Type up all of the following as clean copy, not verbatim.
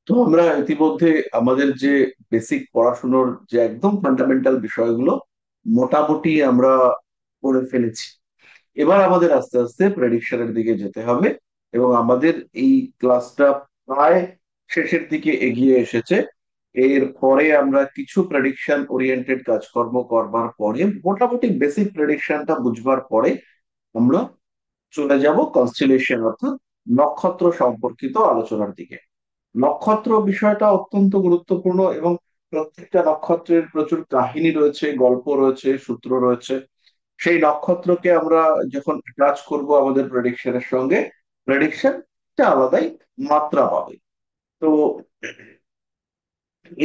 তো আমরা ইতিমধ্যে আমাদের যে বেসিক পড়াশুনোর যে একদম ফান্ডামেন্টাল বিষয়গুলো মোটামুটি আমরা করে ফেলেছি। এবার আমাদের আস্তে আস্তে প্রেডিকশনের দিকে যেতে হবে, এবং আমাদের এই ক্লাসটা প্রায় শেষের দিকে এগিয়ে এসেছে। এর পরে আমরা কিছু প্রেডিকশন ওরিয়েন্টেড কাজকর্ম করবার পরে, মোটামুটি বেসিক প্রেডিকশনটা বুঝবার পরে আমরা চলে যাব কনস্টিলেশন অর্থাৎ নক্ষত্র সম্পর্কিত আলোচনার দিকে। নক্ষত্র বিষয়টা অত্যন্ত গুরুত্বপূর্ণ, এবং প্রত্যেকটা নক্ষত্রের প্রচুর কাহিনী রয়েছে, গল্প রয়েছে, সূত্র রয়েছে। সেই নক্ষত্রকে আমরা যখন অ্যাটাচ করব আমাদের প্রেডিকশনের সঙ্গে, প্রেডিকশনটা আলাদাই মাত্রা পাবে। তো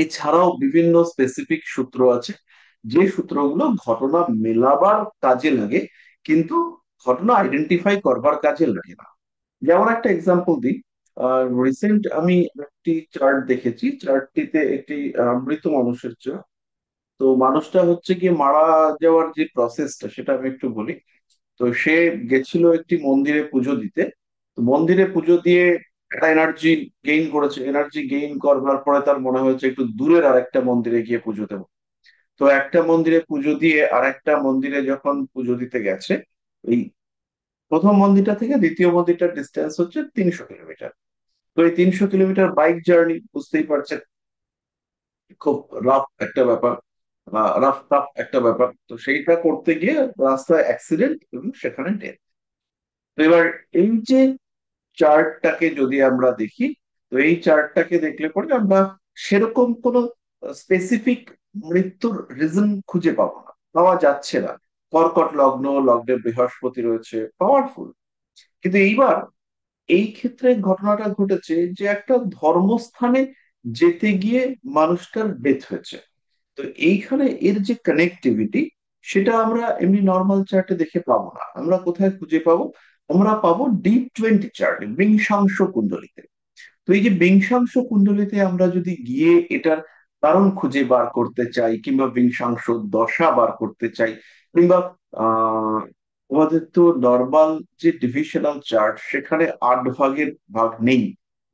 এছাড়াও বিভিন্ন স্পেসিফিক সূত্র আছে, যে সূত্রগুলো ঘটনা মেলাবার কাজে লাগে, কিন্তু ঘটনা আইডেন্টিফাই করবার কাজে লাগে না। যেমন একটা এক্সাম্পল দিই। রিসেন্ট আমি একটি চার্ট দেখেছি, চার্টটিতে একটি মৃত মানুষের চার্ট। তো মানুষটা হচ্ছে গিয়ে মারা যাওয়ার যে প্রসেসটা সেটা আমি একটু বলি। তো সে গেছিল একটি মন্দিরে পুজো দিতে। তো মন্দিরে পুজো দিয়ে একটা এনার্জি গেইন করেছে, এনার্জি গেইন করবার পরে তার মনে হয়েছে একটু দূরের আরেকটা মন্দিরে গিয়ে পুজো দেবো। তো একটা মন্দিরে পুজো দিয়ে আরেকটা মন্দিরে যখন পুজো দিতে গেছে, এই প্রথম মন্দিরটা থেকে দ্বিতীয় মন্দিরটার ডিস্টেন্স হচ্ছে 300 কিলোমিটার। তো এই 300 কিলোমিটার বাইক জার্নি, বুঝতেই পারছেন, খুব রাফ একটা ব্যাপার, রাফ টাফ একটা ব্যাপার। তো সেইটা করতে গিয়ে রাস্তায় অ্যাক্সিডেন্ট এবং সেখানে ডেথ। তো এবার এই যে চার্টটাকে যদি আমরা দেখি, তো এই চার্টটাকে দেখলে পরে আমরা সেরকম কোনো স্পেসিফিক মৃত্যুর রিজন খুঁজে পাবো না, পাওয়া যাচ্ছে না। কর্কট লগ্ন, লগ্নে বৃহস্পতি রয়েছে, পাওয়ারফুল। কিন্তু এইবার এই ক্ষেত্রে ঘটনাটা ঘটেছে যে একটা ধর্মস্থানে যেতে গিয়ে মানুষটার ডেথ হয়েছে। তো এইখানে এর যে কানেক্টিভিটি, সেটা আমরা এমনি নর্মাল চার্টে দেখে পাবো না। আমরা কোথায় খুঁজে পাবো? আমরা পাবো D20 চার্টে, বিংশাংশ কুণ্ডলিতে। তো এই যে বিংশাংশ কুণ্ডলিতে আমরা যদি গিয়ে এটার কারণ খুঁজে বার করতে চাই, কিংবা বিংশাংশ দশা বার করতে চাই, কিংবা আহ আমাদের তো নর্মাল যে ডিভিশনাল চার্ট সেখানে 8 ভাগের ভাগ নেই।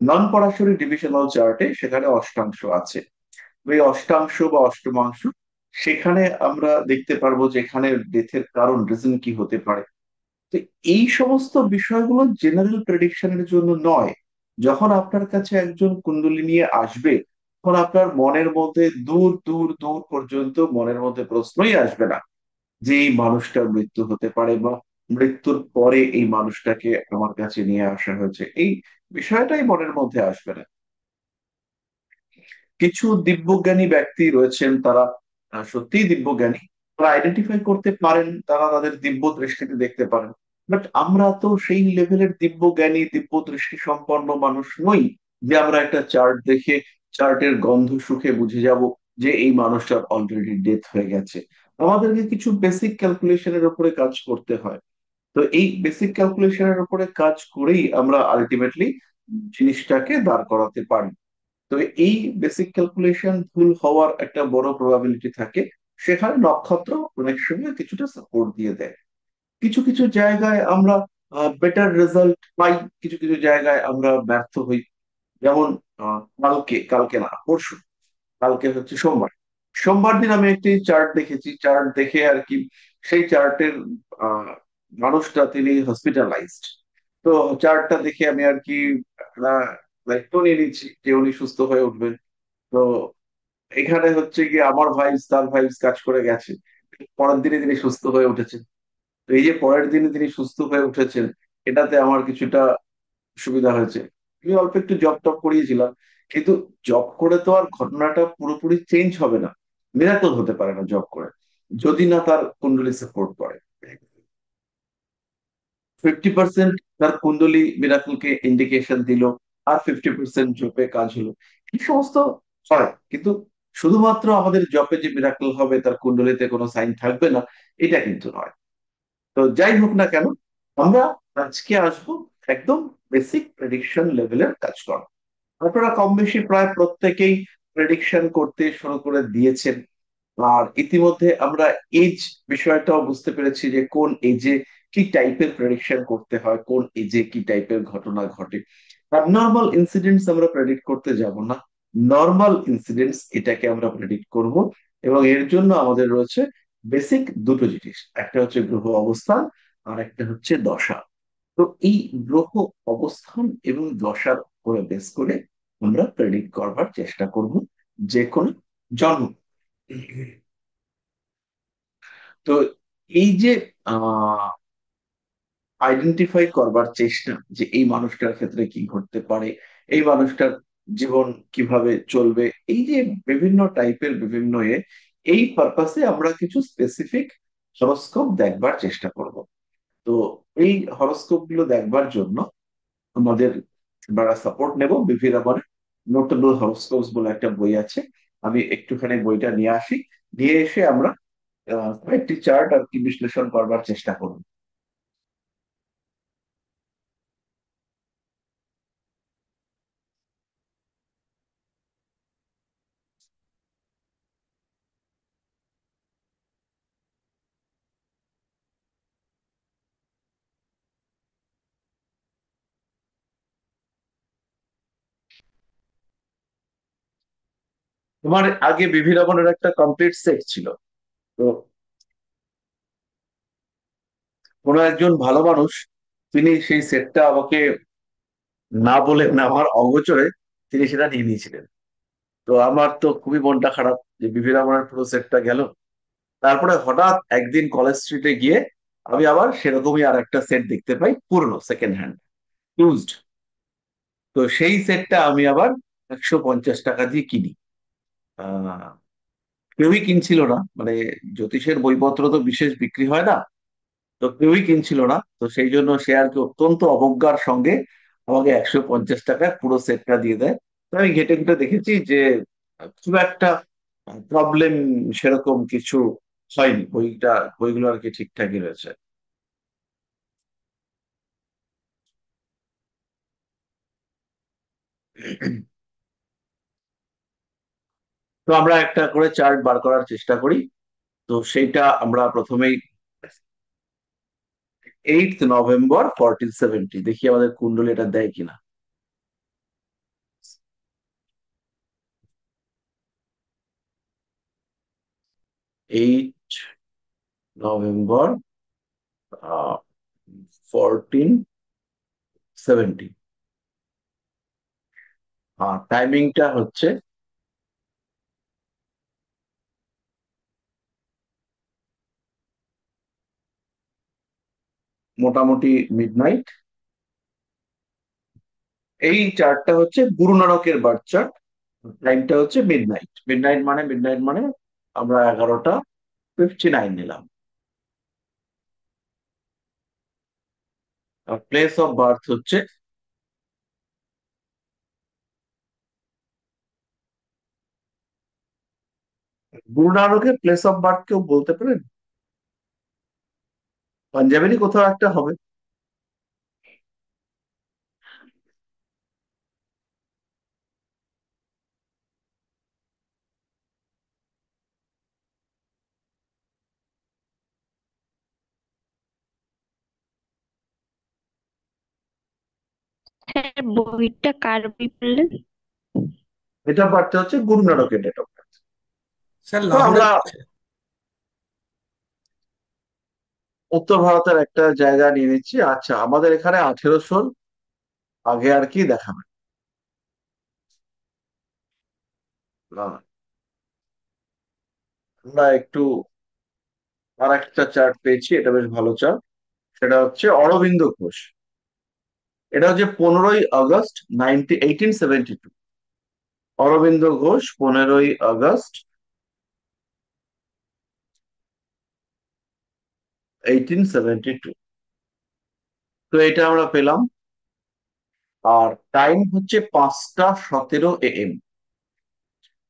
নন পরাশরী ডিভিশনাল চার্টে সেখানে অষ্টাংশ আছে। ওই অষ্টাংশ বা অষ্টমাংশ, সেখানে আমরা দেখতে পারবো যে এখানে ডেথের কারণ, রিজন কি হতে পারে। তো এই সমস্ত বিষয়গুলো জেনারেল প্রেডিকশনের জন্য নয়। যখন আপনার কাছে একজন কুণ্ডলী নিয়ে আসবে, তখন আপনার মনের মধ্যে দূর দূর দূর পর্যন্ত মনের মধ্যে প্রশ্নই আসবে না যে এই মানুষটার মৃত্যু হতে পারে, বা মৃত্যুর পরে এই মানুষটাকে আমার কাছে নিয়ে আসা হয়েছে, এই বিষয়টাই মনের মধ্যে আসবে না। কিছু দিব্যজ্ঞানী ব্যক্তি রয়েছেন, তারা সত্যিই দিব্যজ্ঞানী, তারা আইডেন্টিফাই করতে পারেন, তারা তাদের দিব্য দৃষ্টিতে দেখতে পারেন। বাট আমরা তো সেই লেভেলের দিব্যজ্ঞানী, দিব্য দৃষ্টি সম্পন্ন মানুষ নই যে আমরা একটা চার্ট দেখে, চার্টের গন্ধ সুখে বুঝে যাব যে এই মানুষটার অলরেডি ডেথ হয়ে গেছে। আমাদেরকে কিছু বেসিক ক্যালকুলেশনের উপরে কাজ করতে হয়। তো এই বেসিক ক্যালকুলেশনের উপরে কাজ করেই আমরা আলটিমেটলি জিনিসটাকে দাঁড় করাতে পারি। তো এই বেসিক ক্যালকুলেশন ভুল হওয়ার একটা বড় প্রবাবিলিটি থাকে। সেখানে নক্ষত্র অনেক সময় কিছুটা সাপোর্ট দিয়ে দেয়। কিছু কিছু জায়গায় আমরা বেটার রেজাল্ট পাই, কিছু কিছু জায়গায় আমরা ব্যর্থ হই। যেমন কালকে, কালকে না পরশু, কালকে হচ্ছে সোমবার। সোমবার দিন আমি একটি চার্ট দেখেছি, চার্ট দেখে আর কি, সেই চার্টের মানুষটা তিনি হসপিটালাইজড। তো চার্টটা দেখে আমি আর কি দায়িত্ব নিয়ে নিচ্ছি যে উনি সুস্থ হয়ে উঠবেন। তো এখানে হচ্ছে কি আমার ভাইবস তার ভাইবস কাজ করে গেছে, পরের দিনে তিনি সুস্থ হয়ে উঠেছেন। তো এই যে পরের দিনে তিনি সুস্থ হয়ে উঠেছেন, এটাতে আমার কিছুটা সুবিধা হয়েছে। আমি অল্প একটু জব টপ করিয়েছিলাম, কিন্তু জব করে তো আর ঘটনাটা পুরোপুরি চেঞ্জ হবে না। মিরাকল হতে পারে না জব করে, যদি না তার কুণ্ডলী সাপোর্ট করে। 50% তার কুণ্ডলী মিরাকলকে ইন্ডিকেশন দিল, আর 50% জবে কাজ হলো। এই সমস্ত হয়, কিন্তু শুধুমাত্র আমাদের জবে যে মিরাকল হবে, তার কুণ্ডলীতে কোনো সাইন থাকবে না, এটা কিন্তু নয়। তো যাই হোক না কেন, আমরা আজকে আসবো একদম বেসিক প্রেডিকশন লেভেলের কাজ করা। আপনারা কম বেশি প্রায় প্রত্যেকেই প্রেডিকশন করতে শুরু করে দিয়েছেন। আর ইতিমধ্যে আমরা এজ বিষয়টাও বুঝতে পেরেছি যে কোন এজে কি টাইপের প্রেডিকশন করতে হয়, কোন এজে কি টাইপের ঘটনা ঘটে। অ্যাবনর্মাল ইনসিডেন্টস আমরা প্রেডিক্ট করতে যাব না, নর্মাল ইনসিডেন্টস এটাকে আমরা প্রেডিক্ট করব। এবং এর জন্য আমাদের রয়েছে বেসিক দুটো জিনিস, একটা হচ্ছে গ্রহ অবস্থান, আর একটা হচ্ছে দশা। তো এই গ্রহ অবস্থান এবং দশার উপরে বেস করে আমরা প্রেডিক্ট করবার চেষ্টা করব যে কোনো জন্ম। তো এই যে আইডেন্টিফাই করবার চেষ্টা যে এই মানুষটার ক্ষেত্রে কি ঘটতে পারে, এই মানুষটার জীবন কিভাবে চলবে, এই যে বিভিন্ন টাইপের বিভিন্ন এই পারপাসে আমরা কিছু স্পেসিফিক হরোস্কোপ দেখবার চেষ্টা করব। তো এই হরোস্কোপ গুলো দেখবার জন্য আমাদের আমরা সাপোর্ট নেব বিভিন্ন রকমের নোটেবল হরোস্কোপস বলে একটা বই আছে। আমি একটুখানি বইটা নিয়ে আসি, নিয়ে এসে আমরা কয়েকটি চার্ট আর কি বিশ্লেষণ করবার চেষ্টা করব। তোমার আগে বিভিন্ন রকমের একটা কমপ্লিট সেট ছিল। তো কোনো একজন ভালো মানুষ তিনি সেই সেটটা আমাকে না বলে, না আমার অগোচরে তিনি সেটা নিয়ে নিয়েছিলেন। তো আমার তো খুবই মনটা খারাপ যে বিভি রমনের পুরো সেটটা গেল। তারপরে হঠাৎ একদিন কলেজ স্ট্রিটে গিয়ে আমি আবার সেরকমই আর একটা সেট দেখতে পাই, পুরনো সেকেন্ড হ্যান্ড, ইউজড। তো সেই সেটটা আমি আবার 150 টাকা দিয়ে কিনি। আহ কেউই কিনছিল না, মানে জ্যোতিষের বইপত্র তো বিশেষ বিক্রি হয় না, তো কেউই কিনছিল না। তো সেই জন্য সে আর কি অত্যন্ত অবজ্ঞার সঙ্গে আমাকে 150 টাকায় পুরো সেটটা দিয়ে দেয়। তো আমি ঘেটে ঘুটে দেখেছি যে খুব একটা প্রবলেম সেরকম কিছু হয়নি, বইগুলো আর কি ঠিকঠাকই রয়েছে। তো আমরা একটা করে চার্ট বার করার চেষ্টা করি। তো সেইটা আমরা প্রথমেই 8 নভেম্বর 1470 দেখি আমাদের কুণ্ডলী এটা দেয় কিনা। 8 নভেম্বর 1470। আর টাইমিংটা হচ্ছে মোটামুটি মিডনাইট। এই চার্টটা হচ্ছে গুরু নানকের বার্থ চার্ট। টাইমটা হচ্ছে মিডনাইট, মিডনাইট মানে আমরা 11টা 59 নিলাম। আর প্লেস অফ বার্থ হচ্ছে, গুরু নানকের প্লেস অফ বার্থ কেউ বলতে পারেন? পাঞ্জাবেরই কোথাও একটা হবে। হ্যাঁ, বইটা কার বই বললেন? এটা বার্থ হচ্ছে গুরু নানকের ডেট অফ বার্থ। স্যার তো লাহোরে আমরা রয়েছে। উত্তর ভারতের একটা জায়গা নিয়ে নিচ্ছি। আচ্ছা, আমাদের এখানে 1800 আগে আর কি দেখাবে না। আমরা একটু আর একটা চার্ট পেয়েছি, এটা বেশ ভালো চার্ট। সেটা হচ্ছে অরবিন্দ ঘোষ। এটা হচ্ছে 15ই আগস্ট 1872। অরবিন্দ ঘোষ 15ই আগস্ট 1872। তো এটা আমরা পেলাম। আর টাইম হচ্ছে 5টা 17 AM।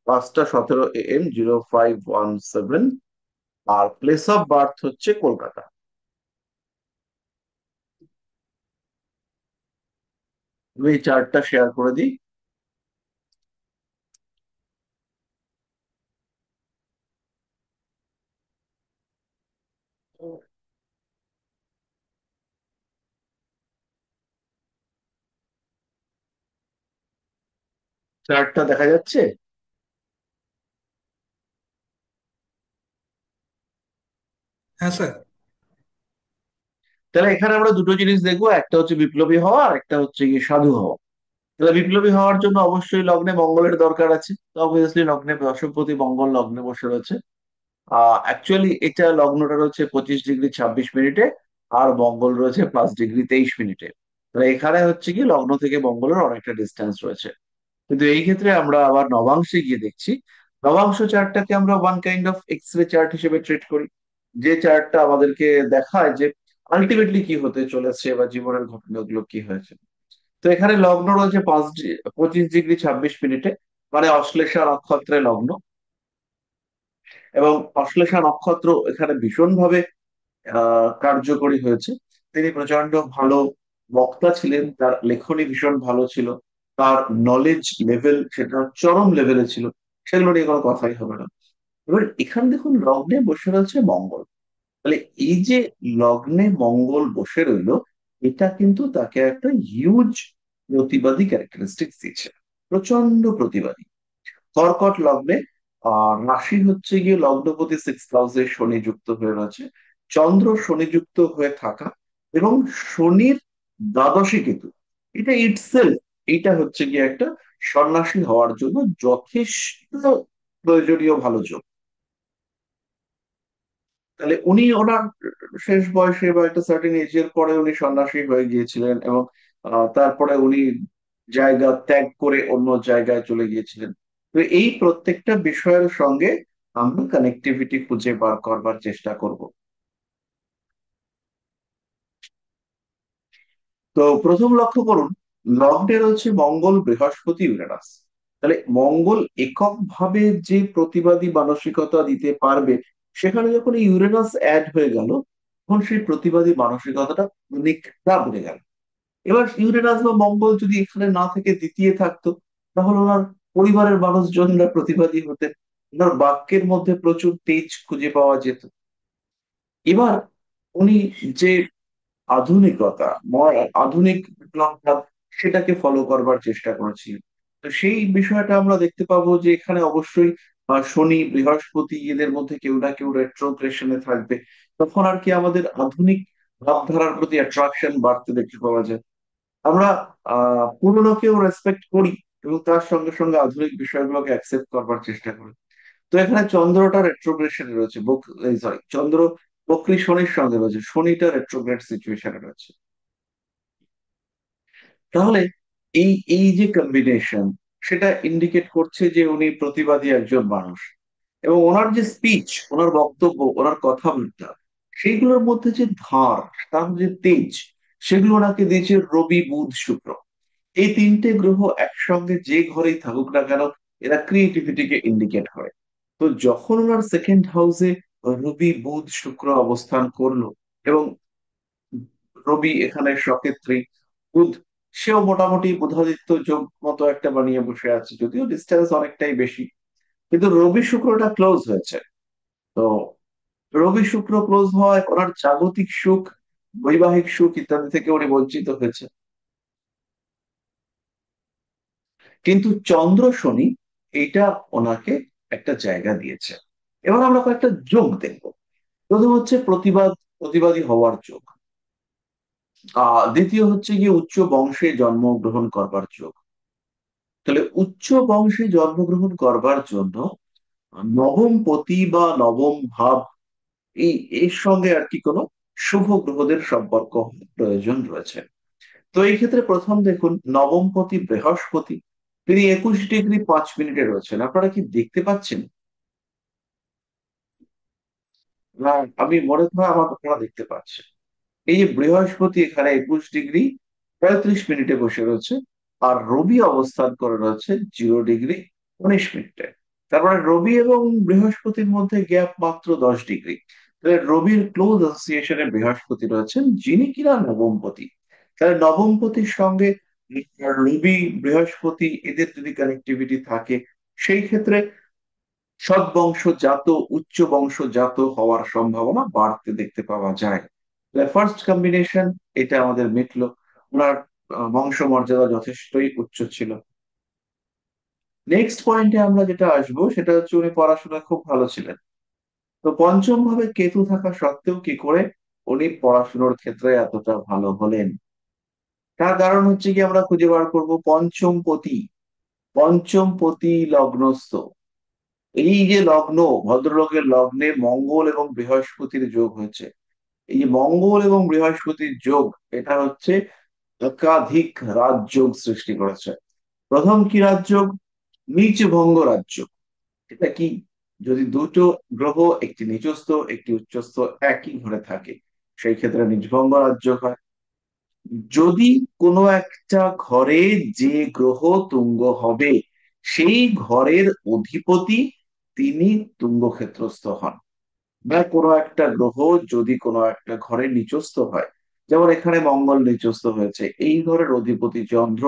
5টা 17 AM, 0517। আর প্লেস অফ বার্থ হচ্ছে কলকাতা। আমি এই চার্টটা শেয়ার করে দিই। চার্টটা দেখা যাচ্ছে? হ্যাঁ স্যার। তাহলে এখানে আমরা দুটো জিনিস দেখবো, একটা হচ্ছে বিপ্লবী হওয়া আর একটা হচ্ছে গিয়ে সাধু হওয়া। তাহলে বিপ্লবী হওয়ার জন্য অবশ্যই লগ্নে মঙ্গলের দরকার আছে, তো অবভিয়াসলি লগ্নে দশমপতি মঙ্গল লগ্নে বসে রয়েছে। অ্যাকচুয়ালি এটা লগ্নটা রয়েছে 25°26', আর মঙ্গল রয়েছে 5°23'। তাহলে এখানে হচ্ছে কি লগ্ন থেকে মঙ্গলের অনেকটা ডিস্টেন্স রয়েছে। কিন্তু এই ক্ষেত্রে আমরা আবার নবাংশে গিয়ে দেখছি, নবাংশ চার্টটাকে আমরা one kind of X ray chart হিসেবে ট্রিট করি, যে চার্টটা আমাদেরকে দেখায় যে আলটিমেটলি কি হতে চলেছে বা জীবনের ঘটনাগুলো কি হয়েছে। তো এখানে লগ্ন রয়েছে 25°26', মানে অশ্লেষা নক্ষত্রে লগ্ন। এবং অশ্লেষা নক্ষত্র এখানে ভীষণভাবে কার্যকরী হয়েছে। তিনি প্রচন্ড ভালো বক্তা ছিলেন, তার লেখনী ভীষণ ভালো ছিল, তার নলেজ লেভেল সেটা চরম লেভেলে ছিল, সেগুলো নিয়ে কোনো কথাই হবে না। এবার এখানে দেখুন লগ্নে বসে রয়েছে মঙ্গল। তাহলে এই যে লগ্নে মঙ্গল বসে রইলো, এটা কিন্তু তাকে একটা হিউজ প্রতিবাদী ক্যারেক্টারিস্টিক্স দিচ্ছে, প্রচন্ড প্রতিবাদী। কর্কট লগ্নে রাশি হচ্ছে গিয়ে লগ্নপতি 6 হাউসে শনি যুক্ত হয়ে রয়েছে, চন্দ্র শনি যুক্ত হয়ে থাকা এবং শনির দ্বাদশী কেতু, এটা ইটসেলফ, এটা হচ্ছে গিয়ে একটা সন্ন্যাসী হওয়ার জন্য যথেষ্ট প্রয়োজনীয় ভালো যোগ। তাহলে উনি ওনার শেষ বয়সে বা একটা সার্টেন এজের পরে উনি সন্ন্যাসী হয়ে গিয়েছিলেন, এবং তারপরে উনি জায়গা ত্যাগ করে অন্য জায়গায় চলে গিয়েছিলেন। তো এই প্রত্যেকটা বিষয়ের সঙ্গে আমরা কানেক্টিভিটি খুঁজে বার করবার চেষ্টা করব। তো প্রথম লক্ষ্য করুন, লগ্নে রয়েছে মঙ্গল বৃহস্পতি ইউরেনাস। তাহলে মঙ্গল এককভাবে যে প্রতিবাদী মানসিকতা দিতে পারবে, সেখানে যখন ইউরেনাস অ্যাড হয়ে গেল, তখন সেই প্রতিবাদী মানসিকতাটা অনেকটা বেড়ে গেল। এবার ইউরেনাস বা মঙ্গল যদি এখানে না থেকে দ্বিতীয় থাকতো, তাহলে ওনার পরিবারের মানুষজনরা প্রতিবাদী হতেন, ওনার বাক্যের মধ্যে প্রচুর তেজ খুঁজে পাওয়া যেত। এবার উনি যে আধুনিকতা আধুনিক বিপ্লব, সেটাকে ফলো করবার চেষ্টা করেছিলেন। তো সেই বিষয়টা আমরা দেখতে পাবো যে এখানে অবশ্যই শনি বৃহস্পতি এদের মধ্যে কেউ না কেউ রেট্রোগ্রেশনে থাকবে। তখন আর কি আমাদের আধুনিক ভাবধারার প্রতি অ্যাট্রাকশন বাড়তে দেখতে পাওয়া যায়। আমরা পুরনোকেও রেসপেক্ট করি এবং তার সঙ্গে সঙ্গে আধুনিক বিষয়গুলোকে অ্যাকসেপ্ট করবার চেষ্টা করি। তো এখানে চন্দ্রটা রেট্রোগ্রেশনে রয়েছে, সরি, চন্দ্র বক্রী শনির সঙ্গে রয়েছে, শনিটা রেট্রোগ্রেড সিচুয়েশনে রয়েছে। তাহলে এই এই যে কম্বিনেশন, সেটা ইন্ডিকেট করছে যে উনি প্রতিবাদী একজন মানুষ। এবং ওনার যে স্পিচ, ওনার বক্তব্য, ওনার কথাবার্তা, সেইগুলোর মধ্যে যে ধার, তার যে তেজ, সেগুলো ওনাকে দিয়েছে রবি বুধ শুক্র। এই তিনটে গ্রহ একসঙ্গে যে ঘরেই থাকুক না কেন, এরা ক্রিয়েটিভিটিকে ইন্ডিকেট করে। তো যখন ওনার সেকেন্ড হাউসে রবি বুধ শুক্র অবস্থান করলো, এবং রবি এখানে সকেত্রী, বুধ সেও মোটামুটি বুধাদিত্য যোগ মতো একটা বানিয়ে বসে আছে, যদিও ডিস্টেন্স অনেকটাই বেশি, কিন্তু রবি শুক্রটা ক্লোজ হয়েছে। তো রবি শুক্র ক্লোজ হওয়ায় ওনার জাগতিক সুখ, বৈবাহিক সুখ ইত্যাদি থেকে উনি বঞ্চিত হয়েছে। কিন্তু চন্দ্র শনি এইটা ওনাকে একটা জায়গা দিয়েছে। এবার আমরা কয়েকটা যোগ দেখবো। প্রথম হচ্ছে প্রতিবাদী হওয়ার যোগ। দ্বিতীয় হচ্ছে গিয়ে উচ্চ বংশে জন্মগ্রহণ করবার যোগ। তাহলে উচ্চ বংশে জন্মগ্রহণ করবার জন্য নবম পতি বা নবম ভাব, এই এর সঙ্গে আর কি কোনো শুভ গ্রহদের সম্পর্ক প্রয়োজন রয়েছে। তো এই ক্ষেত্রে প্রথম দেখুন নবমপতি বৃহস্পতি, তিনি 21°5' রয়েছেন, আপনারা কি দেখতে পাচ্ছেন? না, আমি মনে হয় আমার আপনারা দেখতে পাচ্ছেন। এই যে বৃহস্পতি এখানে 21°35' বসে রয়েছে, আর রবি অবস্থান করে রয়েছে 0°19'। তারপরে রবি এবং বৃহস্পতির মধ্যে গ্যাপ মাত্র 10°। তাহলে রবির ক্লোজ অ্যাসোসিয়েশনে বৃহস্পতি রয়েছেন, যিনি কিনা নবমপতি। তাহলে নবমপতির সঙ্গে রবি বৃহস্পতি এদের যদি কানেক্টিভিটি থাকে, সেই ক্ষেত্রে সৎবংশজাত, উচ্চ বংশজাত হওয়ার সম্ভাবনা বাড়তে দেখতে পাওয়া যায়। ফার্স্ট কম্বিনেশন এটা আমাদের মিটলো, ওনার বংশ মর্যাদা যথেষ্টই উচ্চ ছিল। নেক্সট পয়েন্টে আমরা যেটা আসবো সেটা হচ্ছে উনি পড়াশোনায় খুব ভালো ছিলেন। তো পঞ্চম ভাবে কেতু থাকা সত্ত্বেও কি করে উনি পড়াশোনার ক্ষেত্রে এতটা ভালো হলেন? তার কারণ হচ্ছে কি আমরা খুঁজে বার করবো পঞ্চম পতি। পঞ্চম পতি লগ্নস্থ, এই যে লগ্ন, ভদ্রলোকের লগ্নে মঙ্গল এবং বৃহস্পতির যোগ হয়েছে। এই যে মঙ্গল এবং বৃহস্পতির যোগ, এটা হচ্ছে একাধিক রাজযোগ সৃষ্টি করেছে। প্রথম কি রাজযোগ? নিচ ভঙ্গ রাজযোগ। এটা কি? যদি দুটো গ্রহ, একটি নিচস্থ একটি উচ্চস্থ, একই ঘরে থাকে, সেই ক্ষেত্রে নিচভঙ্গ রাজযোগ হয়। যদি কোনো একটা ঘরে যে গ্রহ তুঙ্গ হবে, সেই ঘরের অধিপতি তিনি তুঙ্গ ক্ষেত্রস্থ হন। বা কোনো একটা গ্রহ যদি কোনো একটা ঘরে নিচস্থ হয়, যেমন এখানে মঙ্গল নিচস্থ হয়েছে, এই ঘরের অধিপতি চন্দ্র,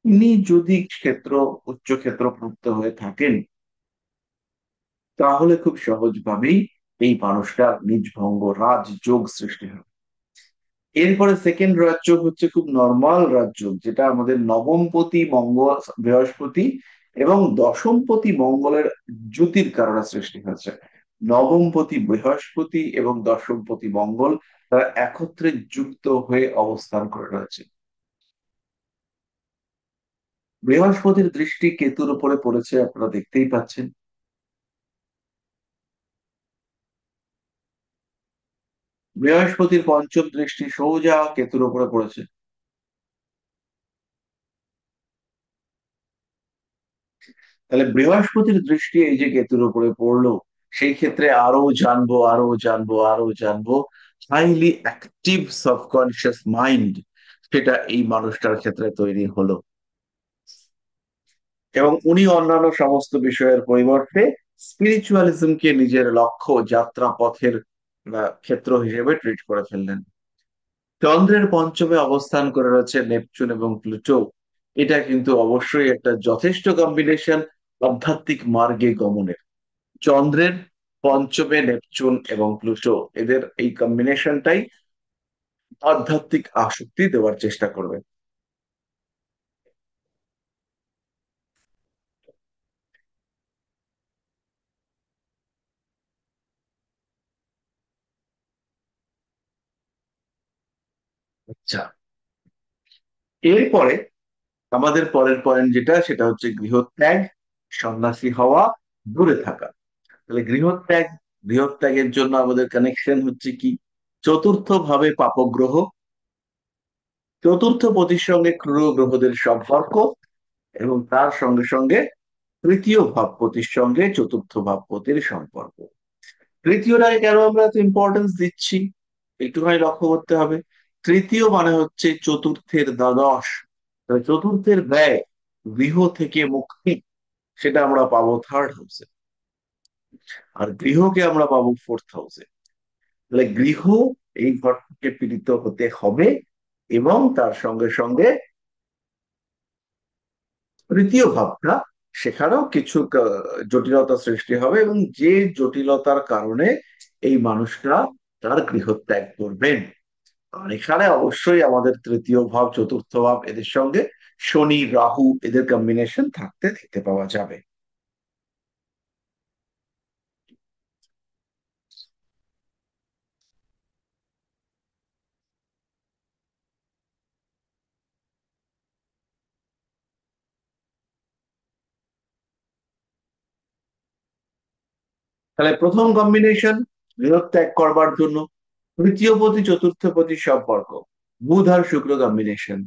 তিনি যদি ক্ষেত্র উচ্চ ক্ষেত্র প্রাপ্ত হয়ে থাকেন, তাহলে খুব সহজভাবেই এই মানুষটার নিজভঙ্গ রাজযোগ সৃষ্টি হয়। এরপরে সেকেন্ড রাজযোগ হচ্ছে খুব নর্মাল রাজযোগ, যেটা আমাদের নবমপতি মঙ্গল বৃহস্পতি এবং দশমপতি মঙ্গলের জ্যোতির কারণে সৃষ্টি হয়েছে। নবমপতি বৃহস্পতি এবং দশমপতি মঙ্গল, তারা একত্রে যুক্ত হয়ে অবস্থান করে রয়েছে। বৃহস্পতির দৃষ্টি কেতুর উপরে পড়েছে, আপনারা দেখতেই পাচ্ছেন। বৃহস্পতির পঞ্চম দৃষ্টি সোজা কেতুর উপরে পড়েছে। তাহলে বৃহস্পতির দৃষ্টি এই যে কেতুর উপরে পড়লো, সেই ক্ষেত্রে আরো জানবো আরো জানবো আরো জানবো, হাইলি অ্যাক্টিভ সাবকনশিয়াস মাইন্ড সেটা এই মানুষটার ক্ষেত্রে তৈরি হলো। এবং উনি অন্যান্য সমস্ত বিষয়ের পরিবর্তে স্পিরিচুয়ালিজমকে নিজের লক্ষ্য যাত্রা পথের ক্ষেত্র হিসেবে ট্রিট করে ফেললেন। চন্দ্রের পঞ্চমে অবস্থান করে রয়েছে নেপচুন এবং প্লুটো। এটা কিন্তু অবশ্যই একটা যথেষ্ট কম্বিনেশন আধ্যাত্মিক মার্গে গমনের। চন্দ্রের পঞ্চমে নেপচুন এবং প্লুটো, এদের এই কম্বিনেশনটাই আধ্যাত্মিক আসক্তি দেওয়ার চেষ্টা করবে। আচ্ছা, এরপরে আমাদের পরের পয়েন্ট যেটা, সেটা হচ্ছে গৃহত্যাগ, সন্ন্যাসী হওয়া, দূরে থাকা। তাহলে গৃহত্যাগ, গৃহত্যাগের জন্য আমাদের কানেকশন হচ্ছে কি? চতুর্থ ভাবে পাপগ্রহ, চতুর্থ পতির সঙ্গে ক্রূর গ্রহদের সম্পর্ক, এবং তার সঙ্গে সঙ্গে তৃতীয় ভাবপতির সঙ্গে চতুর্থ ভাবপতির সম্পর্ক। তৃতীয়টাকে কেন আমরা এত ইম্পর্টেন্স দিচ্ছি, একটুখানি লক্ষ্য করতে হবে। তৃতীয় মানে হচ্ছে চতুর্থের দ্বাদশ। তাহলে চতুর্থের ব্যয়, গৃহ থেকে মুক্তি, সেটা আমরা পাবো থার্ড হাউসে, আর গৃহকে আমরা পাবো ফোর্থ হাউসে। তাহলে গৃহ, এই ঘর থেকে পীড়িত হতে হবে, এবং তার সঙ্গে সঙ্গে তৃতীয় ভাবটা, সেখানেও কিছু জটিলতা সৃষ্টি হবে, এবং যে জটিলতার কারণে এই মানুষটা তার গৃহত্যাগ করবেন। আর এখানে অবশ্যই আমাদের তৃতীয় ভাব চতুর্থ ভাব, এদের সঙ্গে শনি রাহু এদের কম্বিনেশন থাকতে দেখতে পাওয়া যাবে। তাহলে প্রথম কম্বিনেশন গৃহত্যাগ করবার জন্য, তৃতীয় পতি চতুর্থ পতির সম্পর্ক, বুধ আর শুক্র কম্বিনেশন,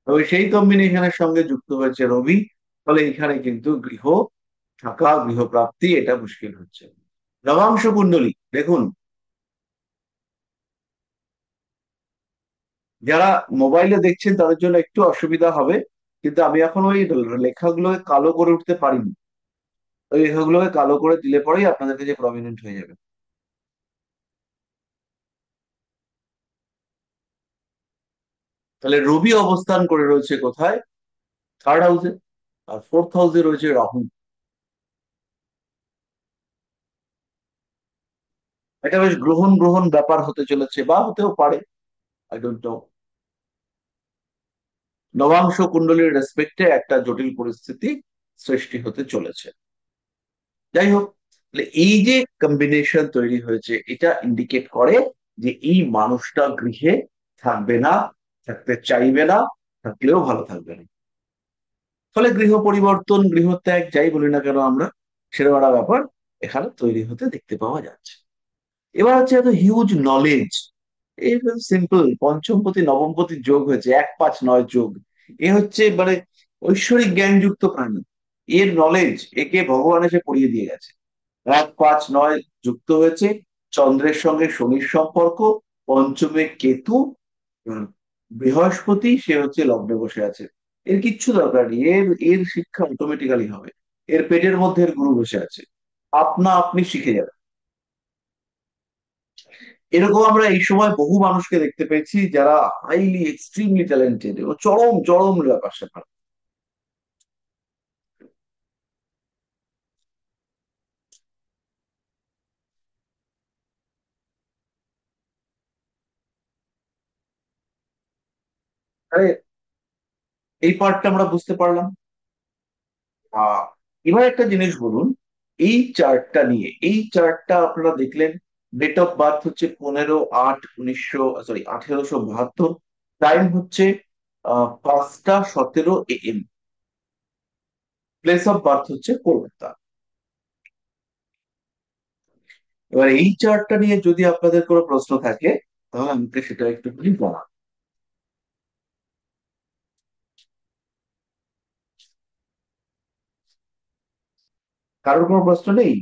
তবে সেই কম্বিনেশনের সঙ্গে যুক্ত হয়েছে রবি। ফলে এখানে কিন্তু গৃহ থাকা, গৃহপ্রাপ্তি এটা মুশকিল হচ্ছে। নবাংশ কুণ্ডলী দেখুন, যারা মোবাইলে দেখছেন তাদের জন্য একটু অসুবিধা হবে, কিন্তু আমি এখন ওই লেখাগুলোকে কালো করে উঠতে পারিনি। ওই লেখাগুলোকে কালো করে দিলে পরেই আপনাদের কাছে প্রমিনেন্ট হয়ে যাবে। তাহলে রবি অবস্থান করে রয়েছে কোথায়? থার্ড হাউসে। আর ফোর্থ হাউসে রয়েছে রাহু। এটা বেশ গ্রহণ গ্রহণ ব্যাপার হতে চলেছে, বা হতেও পারে, আই ডোন্ট নো। নবাংশ কুণ্ডলীর রেসপেক্টে একটা জটিল পরিস্থিতি সৃষ্টি হতে চলেছে। যাই হোক, তাহলে এই যে কম্বিনেশন তৈরি হয়েছে এটা ইন্ডিকেট করে যে এই মানুষটা গৃহে থাকবে না, থাকতে চাইবে না, থাকলেও ভালো থাকবে না। ফলে গৃহ পরিবর্তন, গৃহত্যাগ যাই বলি না কেন আমরা, সেরকম একটা ব্যাপার এখানে তৈরি হতে দেখতে পাওয়া যাচ্ছে। এবার হচ্ছে এত হিউজ নলেজ, এই সিম্পল পঞ্চমপতি নবমপতি যোগ হয়েছে, 1 5 9 যোগ। এ হচ্ছে মানে ঐশ্বরিক জ্ঞানযুক্ত প্রাণী। এর নলেজ একে ভগবান এসে পড়িয়ে দিয়ে গেছে। 1 5 9 যুক্ত হয়েছে, চন্দ্রের সঙ্গে শনির সম্পর্ক, পঞ্চমে কেতু, উম, বৃহস্পতি সে হচ্ছে লগ্নে বসে আছে। এর কিচ্ছু দরকার নেই, এর এর শিক্ষা অটোমেটিক্যালি হবে। এর পেটের মধ্যে এর গুরু বসে আছে, আপনা আপনি শিখে যাবে। এরকম আমরা এই সময় বহু মানুষকে দেখতে পেয়েছি যারা হাইলি এক্সট্রিমলি ট্যালেন্টেড এবং চরম চরম ব্যাপার স্যাপার। তাহলে এই পার্টটা আমরা বুঝতে পারলাম। আহ এবার একটা জিনিস বলুন, এই চার্টটা নিয়ে, এই চার্টটা আপনারা দেখলেন, ডেট অফ বার্থ হচ্ছে 1872, টাইম হচ্ছে 5টা 17 AM, প্লেস অফ বার্থ হচ্ছে কলকাতা। এবার এই চার্টটা নিয়ে যদি আপনাদের কোনো প্রশ্ন থাকে তাহলে আমাকে সেটা একটু জানান। কারোর কোনো প্রশ্ন নেই?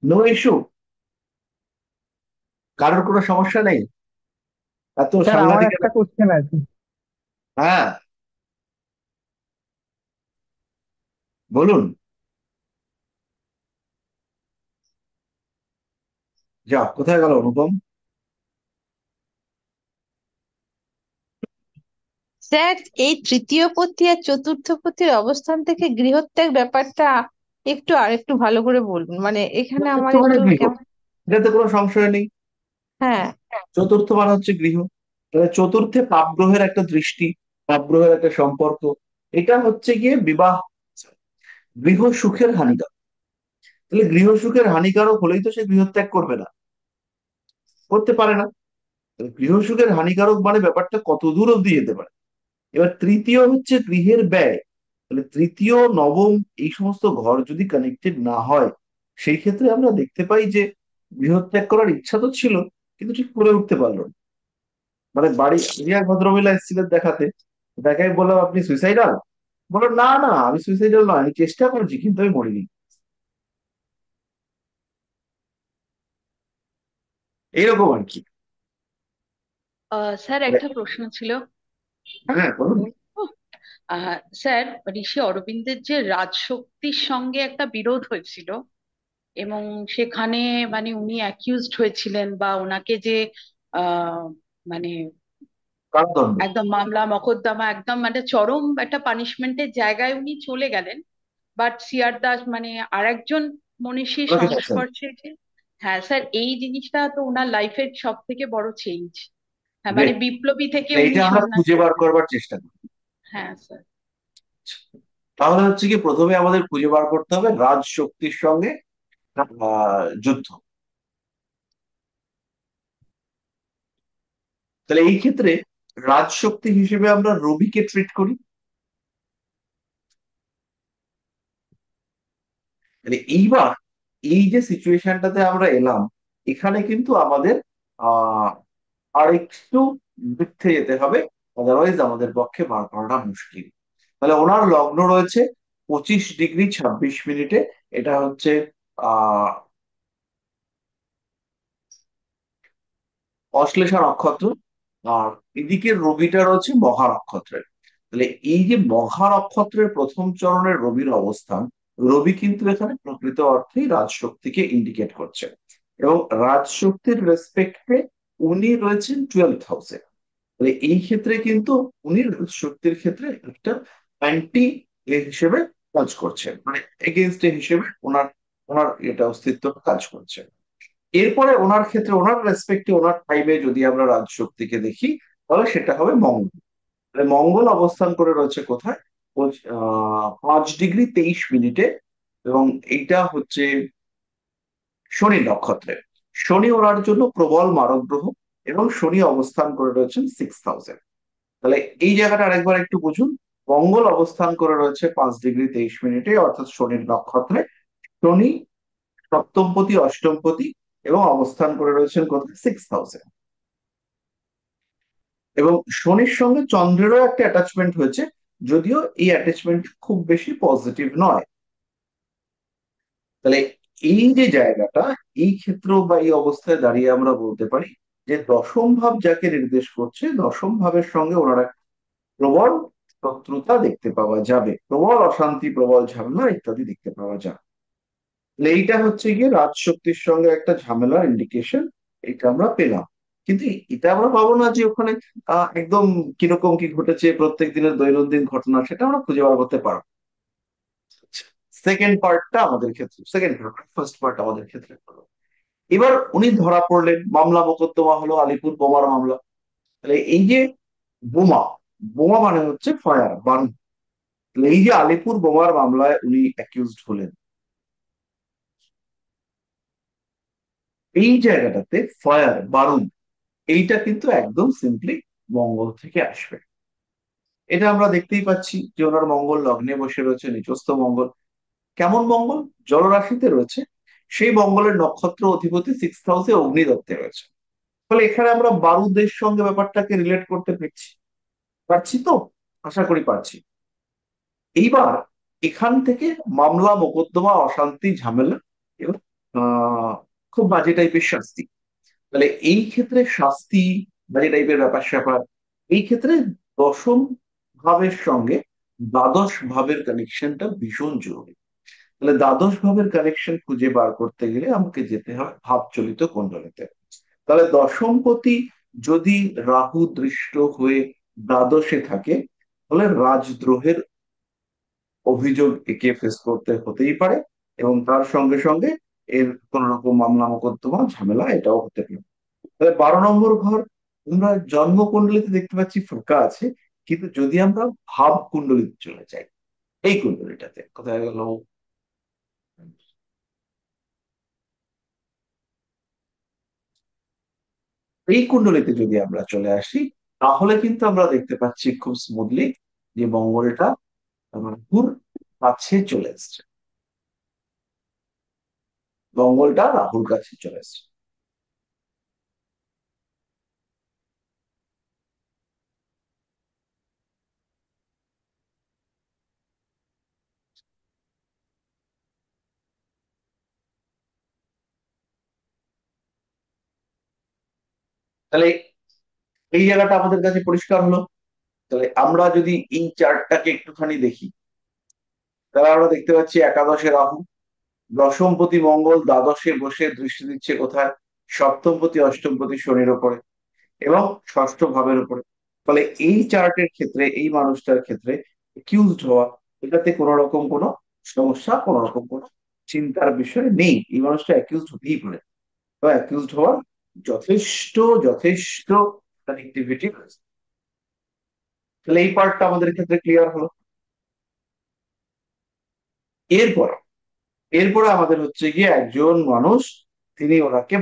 No issue? কারোর কোনো সমস্যা নেই? এত স্যার আমার সাংঘাতিক একটা কোশ্চেন আছে। হ্যাঁ, বলুন। যা, কোথায় গেল অনুপম? স্যার, এই তৃতীয় পতি আর চতুর্থ পতির অবস্থান থেকে গৃহত্যাগ ব্যাপারটা একটু আরেকটু ভালো করে বলুন, মানে এখানে চতুর্থ আমার মানে একটু গৃহ, কেমন। এটাতে কোনো সংশয় নেই। হ্যাঁ। চতুর্থ মানে হচ্ছে গৃহ। তাহলে চতুর্থে পাপগ্রহের একটা দৃষ্টি, পাপগ্রহের একটা সম্পর্ক, এটা হচ্ছে গিয়ে বিবাহ, গৃহ সুখের হানিকারক। তাহলে গৃহ সুখের হানিকারক হলেই তো সে গৃহত্যাগ করবে না, করতে পারে না। তাহলে গৃহ সুখের হানিকারক মানে ব্যাপারটা কত দূর অব্দি যেতে পারে। এবার তৃতীয় হচ্ছে গৃহের ব্যয়। তাহলে তৃতীয়, নবম এই সমস্ত ঘর যদি কানেক্টেড না হয়, সেই ক্ষেত্রে আমরা দেখতে পাই যে গৃহত্যাগ করার ইচ্ছা তো ছিল কিন্তু ঠিক করে উঠতে পারলো না। মানে বাড়ি, উনি এক ভদ্রমহিলা এসেছিলেন দেখাতে, দেখাই বললাম আপনি সুইসাইডাল? বললো না না, আমি সুইসাইডাল নয়, আমি চেষ্টা করেছি কিন্তু আমি মরিনি। এইরকম আর কি। স্যার, মানে একটা প্রশ্ন ছিল। হ্যাঁ বলুন। স্যার, ঋষি অরবিন্দের যে রাজশক্তির সঙ্গে একটা বিরোধ হয়েছিল, এবং সেখানে মানে উনি অ্যাকিউজড হয়েছিলেন, বা ওনাকে যে আহ মানে কারাদণ্ড। একদম মামলা মকদ্দমা, একদম মানে চরম একটা পানিশমেন্টের জায়গায় উনি চলে গেলেন। বাট সিআর দাস মানে আরেকজন মনীষীর ওনাকে বাঁচান। সংস্পর্শে হ্যাঁ স্যার, এই জিনিসটা তো ওনার লাইফের সব থেকে বড় চেঞ্জ। হ্যাঁ, মানে গ্রেট। বিপ্লবী থেকে উনি এইটা আমরা খুঁজে সন্ন্যাসী বার হলেন। করবার চেষ্টা করি। হ্যাঁ স্যার। তাহলে হচ্ছে কি, প্রথমে আমাদের খুঁজে বার করতে হবে রাজশক্তির সঙ্গে যুদ্ধ। তাহলে এই ক্ষেত্রে রাজশক্তি হিসেবে আমরা রবিকে ট্রিট করি। মানে এইবার এই যে সিচুয়েশনটাতে আমরা এলাম, এখানে কিন্তু আমাদের আহ আর একটু বৃদ্ধে যেতে হবে, আদারওয়াইজ আমাদের পক্ষে বার করাটা মুশকিল। তাহলে ওনার লগ্ন রয়েছে 25°26'। এটা হচ্ছে আহ অশ্লেষা নক্ষত্র। আর এদিকে রবিটা রয়েছে মঘা নক্ষত্রের। তাহলে এই যে মঘা নক্ষত্রের প্রথম চরণের রবির অবস্থান, রবি কিন্তু এখানে প্রকৃত অর্থেই রাজশক্তিকে ইন্ডিকেট করছে। এবং রাজশক্তির রেসপেক্টে উনি রয়েছেন 12th হাউসে। এই ক্ষেত্রে কিন্তু উনি শক্তির ক্ষেত্রে একটা অ্যান্টি হিসেবে কাজ করছে, মানে এগেনস্ট হিসেবে ওনার ওনার এটা অস্তিত্ব কাজ করছে। এরপরে ওনার ক্ষেত্রে ওনার রেসপেক্টে ওনার টাইমে যদি আমরা রাজশক্তিকে দেখি, তাহলে সেটা হবে মঙ্গল। তাহলে মঙ্গল অবস্থান করে রয়েছে কোথায়? 5°23'। এবং এইটা হচ্ছে শনি নক্ষত্রে। শনি ওনার জন্য প্রবল মারক গ্রহ, এবং শনি অবস্থান করে রয়েছেন 6,000। তাহলে এই জায়গাটা আরেকবার একটু বুঝুন। মঙ্গল অবস্থান করে রয়েছে 5°23', অর্থাৎ শনির নক্ষত্রে। শনি সপ্তমপতি অষ্টমপতি, এবং অবস্থান করে রয়েছেন কোথায়? 6,000। এবং শনির সঙ্গে চন্দ্রেরও একটা অ্যাটাচমেন্ট হয়েছে, যদিও এই অ্যাটাচমেন্ট খুব বেশি পজিটিভ নয়। তাহলে এই যে জায়গাটা, এই ক্ষেত্র বা এই অবস্থায় দাঁড়িয়ে আমরা বলতে পারি যে দশম ভাব যাকে নির্দেশ করছে, দশম ভাবের সঙ্গে ওনার একটা প্রবল শত্রুতা দেখতে পাওয়া যাবে, প্রবল অশান্তি, প্রবল ঝামেলা ইত্যাদি দেখতে পাওয়া যায়। তাহলে এইটা হচ্ছে গিয়ে রাজশক্তির সঙ্গে একটা ঝামেলার ইন্ডিকেশন, এটা আমরা পেলাম। কিন্তু এটা আমরা পাবো না যে ওখানে একদম কিরকম কি ঘটেছে প্রত্যেক দিনের দৈনন্দিন ঘটনা, সেটা আমরা খুঁজে বার করতে পারবো। সেকেন্ড পার্টটা আমাদের ক্ষেত্রে, সেকেন্ড পার্ট, ফার্স্ট পার্ট আমাদের ক্ষেত্রে হলো, এবার উনি ধরা পড়লেন, মামলা মোকদ্দমা হলো, আলিপুর বোমার মামলা। তাহলে এই যে বোমা, বোমা মানে হচ্ছে ফায়ার, বারুদ। তাহলে এই যে আলিপুর বোমার মামলায় উনি অ্যাকিউজড হলেন, এই জায়গাটাতে ফায়ার, বারুদ, এইটা কিন্তু একদম সিম্পলি মঙ্গল থেকে আসবে। এটা আমরা দেখতেই পাচ্ছি যে ওনার মঙ্গল লগ্নে বসে রয়েছে, নিচস্থ মঙ্গল। কেমন মঙ্গল? জলরাশিতে রয়েছে। সেই মঙ্গলের নক্ষত্র অধিপতি 6th হাউসে অগ্নিদত্তে রয়েছে। ফলে এখানে আমরা বারুদের সঙ্গে ব্যাপারটাকে রিলেট করতে পারছি, পারছি তো? আশা করি পারছি। এইবার এখান থেকে মামলা মোকদ্দমা, অশান্তি, ঝামেলা, এবং আহ খুব বাজে টাইপের শাস্তি। তাহলে এই ক্ষেত্রে শাস্তি, বাজে টাইপের ব্যাপার স্যাপার, এই ক্ষেত্রে দশম ভাবের সঙ্গে দ্বাদশ ভাবের কানেকশনটা ভীষণ জরুরি। তাহলে দ্বাদশ ভাবের কানেকশন খুঁজে বার করতে গেলে আমাকে যেতে হবে ভাবচলিত কুণ্ডলিতে। তাহলে দশমপতি যদি রাহু দৃষ্ট হয়ে দ্বাদশে থাকে, তাহলে রাজদ্রোহের অভিযোগ একে ফেস করতে হতেই পারে, এবং তার সঙ্গে সঙ্গে এর কোন রকম মামলা মোকদ্দমা ঝামেলা এটাও হতে পারে। তাহলে 12 নম্বর ঘর আমরা জন্ম কুণ্ডলিতে দেখতে পাচ্ছি ফাঁকা আছে, কিন্তু যদি আমরা ভাব কুণ্ডলিতে চলে যাই, এই কুণ্ডলিটাতে কোথায় গেল? এই কুণ্ডলিতে যদি আমরা চলে আসি, তাহলে কিন্তু আমরা দেখতে পাচ্ছি খুব স্মুথলি যে মঙ্গলটা রাহুর কাছে চলে এসছে, মঙ্গলটা রাহুর কাছে চলে এসছে। তাহলে এই জায়গাটা আমাদের কাছে পরিষ্কার হলো। তাহলে আমরা যদি এই চার্টটাকে একটুখানি দেখি, তাহলে আমরা দেখতে পাচ্ছি একাদশে রাহু, দশমপতি মঙ্গল দ্বাদশে বসে দৃষ্টি দিচ্ছে কোথায়? সপ্তমপতি অষ্টমপতি শনির ওপরে, এবং ষষ্ঠ ভাবের উপরে। ফলে এই চার্টের ক্ষেত্রে, এই মানুষটার ক্ষেত্রে অ্যাকিউজড হওয়া, এটাতে কোনো রকম কোনো সমস্যা, কোনো রকম কোনো চিন্তার বিষয় নেই। এই মানুষটা অ্যাকিউজড হতেই পারে, বা অ্যাকিউজড হওয়ার যথেষ্ট যথেষ্ট কানেক্টিভিটি রয়েছে। তাহলে এই পার্টটা আমাদের ক্ষেত্রে ক্লিয়ার হলো। এরপর এরপরে আমাদের হচ্ছে গিয়ে একজন মানুষ, তিনি ওনাকে,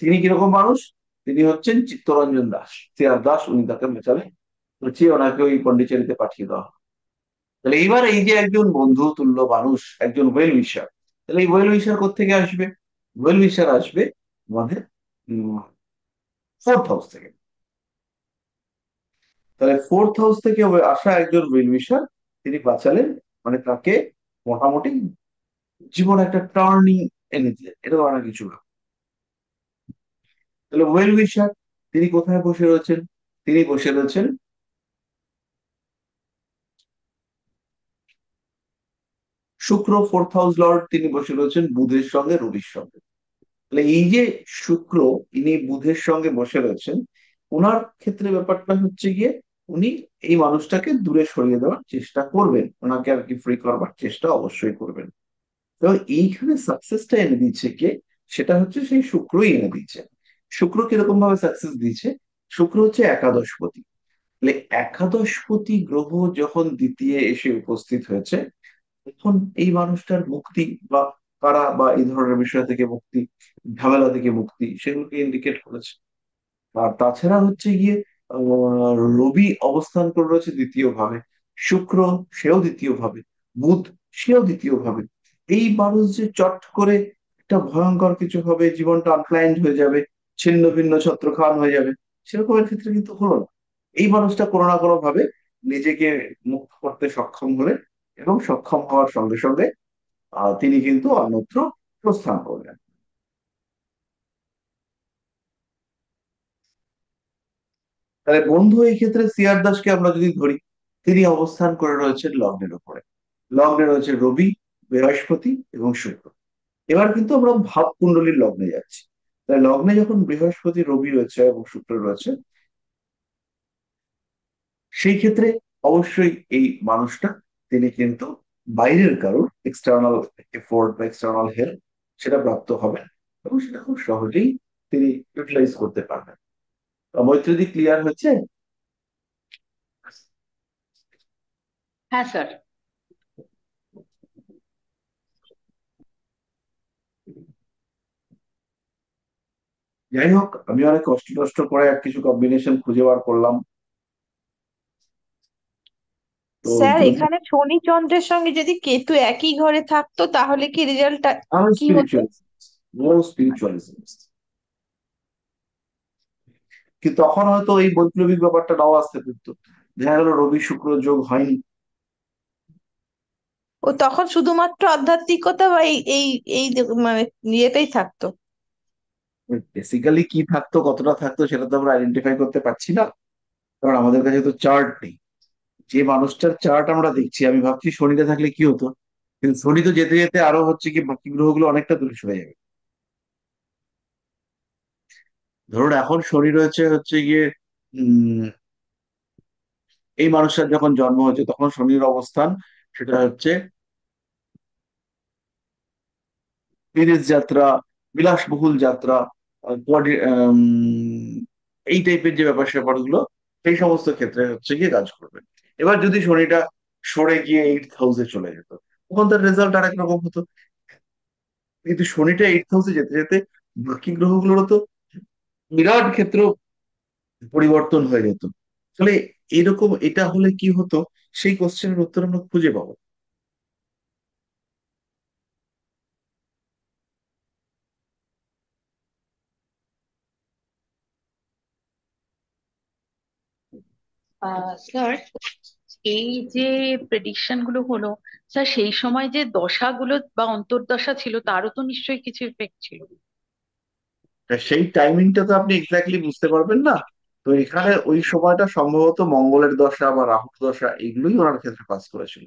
তিনি কিরকম মানুষ? তিনি হচ্ছেন চিত্তরঞ্জন দাস, সিআর দাস, উনি তাকে মেচালে হচ্ছে ওনাকে ওই পন্ডিচেরিতে পাঠিয়ে দেওয়া হয়। তাহলে এইবার এই যে একজন বন্ধু তুল্য মানুষ, একজন ওয়েল উইশার, তাহলে এই ওয়েল উইশার কোত্থেকে আসবে? ওয়েল উইশার আসবে আমাদের 4th হাউস থেকে। তাহলে 4th হাউস থেকে আসা একজন ওয়েল উইশার, তিনি বাঁচালেন, মানে তাকে মোটামুটি জীবন একটা টার্নিং এনে দিলেন, এরকম অনেক কিছু না। তাহলে ওয়েল উইশার তিনি কোথায় বসে রয়েছেন? তিনি বসে রয়েছেন শুক্র, 4th হাউস লর্ড, তিনি বসে রয়েছেন বুধের সঙ্গে, রবির সঙ্গে। তাহলে এই যে শুক্র, ইনি বুধের সঙ্গে বসে রয়েছেন, ওনার ক্ষেত্রে ব্যাপারটা হচ্ছে গিয়ে উনি এই মানুষটাকে দূরে সরিয়ে দেওয়ার চেষ্টা করবেন, ওনাকে আর কি ফ্রি করবার চেষ্টা অবশ্যই করবেন। তো এইখানে সাকসেসটা এনে দিচ্ছে কে? সেটা হচ্ছে সেই শুক্রই এনে দিচ্ছে। শুক্র কিরকম ভাবে সাকসেস দিচ্ছে? শুক্র হচ্ছে একাদশপতি। তাহলে একাদশপতি গ্রহ যখন দ্বিতীয় এসে উপস্থিত হয়েছে, তখন এই মানুষটার মুক্তি বা কারা বা এই ধরনের বিষয় থেকে মুক্তি, ঝামেলা থেকে মুক্তি, সেগুলোকে ইন্ডিকেট করেছে। আর তাছাড়া হচ্ছে গিয়ে রবি অবস্থান করে রয়েছে দ্বিতীয় ভাবে, শুক্র সেও দ্বিতীয় ভাবে, বুধ সেও দ্বিতীয় ভাবে। এই মানুষ যে চট করে একটা ভয়ঙ্কর কিছু হবে, জীবনটা আনপ্ল্যান্ড হয়ে যাবে, ছিন্ন ভিন্ন ছত্রখান হয়ে যাবে, সেরকমের ক্ষেত্রে কিন্তু হলো না। এই মানুষটা কোনো না কোনো ভাবে নিজেকে মুক্ত করতে সক্ষম হলেন, এবং সক্ষম হওয়ার সঙ্গে সঙ্গে তিনি কিন্তু অন্যত্র প্রস্থান করলেন। তাহলে বন্ধু এই ক্ষেত্রে সিআর দাসকে আমরা যদি ধরি, তিনি অবস্থান করে রয়েছেন লগ্নের উপরে। লগ্নে রয়েছে রবি, বৃহস্পতি এবং শুক্র। এবার কিন্তু আমরা ভাব কুণ্ডলীর লগ্নে যাচ্ছি। তাই লগ্নে যখন বৃহস্পতি, রবি রয়েছে এবং শুক্র রয়েছে, সেই ক্ষেত্রে অবশ্যই এই মানুষটা, তিনি কিন্তু বাইরের কারোর এক্সটার্নাল এফোর্ট বা এক্সটার্নাল হেল্প সেটা প্রাপ্ত হবেন, এবং সেটা খুব সহজেই তিনি ইউটিলাইজ করতে পারবেন। মৈত্রী ক্লিয়ার হচ্ছে? হ্যাঁ স্যার। যাই হোক, আমি অনেক কষ্ট কষ্ট করে এক কিছু কম্বিনেশন খুঁজে বার করলাম। তো স্যার যদি এখানে শনি চন্দ্রের সঙ্গে যদি কেতু একই ঘরে থাকতো তাহলে কি রেজাল্টটা আমি কি হতো? স্পিরিচুয়ালিজম, স্পিরিচুয়ালিজম, কি তখন হয়তো এই বৈপ্লবিক ব্যাপারটা নাও আসতে পারতো। দেখা গেল রবি শুক্র যোগ হয়নি। ও তখন শুধুমাত্র আধ্যাত্মিকতা বা এই এই এই মানে ইয়েটাই থাকতো। বেসিক্যালি কি থাকতো, কতটা থাকতো, সেটা তো আমরা আইডেন্টিফাই করতে পারছি না, কারণ আমাদের কাছে তো চার্ট নেই। যে মানুষটার চার্ট আমরা দেখছি, আমি ভাবছি শনিতে থাকলে কি হতো, কিন্তু শনি তো যেতে যেতে আরো হচ্ছে কি বাকি গ্রহগুলো অনেকটা দূরে সরে যাবে। ধরুন এখন শনি রয়েছে হচ্ছে গিয়ে উম এই মানুষটার যখন জন্ম হয়েছে তখন শনির অবস্থান, সেটা হচ্ছে বিদেশ যাত্রা, বিলাসবহুল যাত্রা, এই টাইপের যে ব্যাপার স্যাপারগুলো, সেই সমস্ত ক্ষেত্রে হচ্ছে গিয়ে কাজ করবে। এবার যদি শনিটা সরে গিয়ে 8 হাউসে চলে যেত, তখন তার রেজাল্ট আর একরকম হতো। কিন্তু শনিটা 8 হাউসে যেতে যেতে বাকি গ্রহগুলোরও তো বিরাট ক্ষেত্র পরিবর্তন হয়ে যেত। তাহলে এরকম এটা হলে কি হতো, সেই কোশ্চেনের উত্তর আমরা খুঁজে পাবো। স্যার, এই যে প্রেডিকশন গুলো হলো, স্যার সেই সময় যে দশাগুলো বা অন্তর্দশা ছিল তারও তো নিশ্চয়ই কিছু এফেক্ট ছিল। তা সেই টাইমিংটা তো আপনি এক্স্যাক্টলি বুঝতে পারবেন না। তো এখানে ওই সময়টা সম্ভবত মঙ্গলের দশা বা রাহুর দশা এগুলোই ওনার ক্ষেত্রে পাস করেছিল,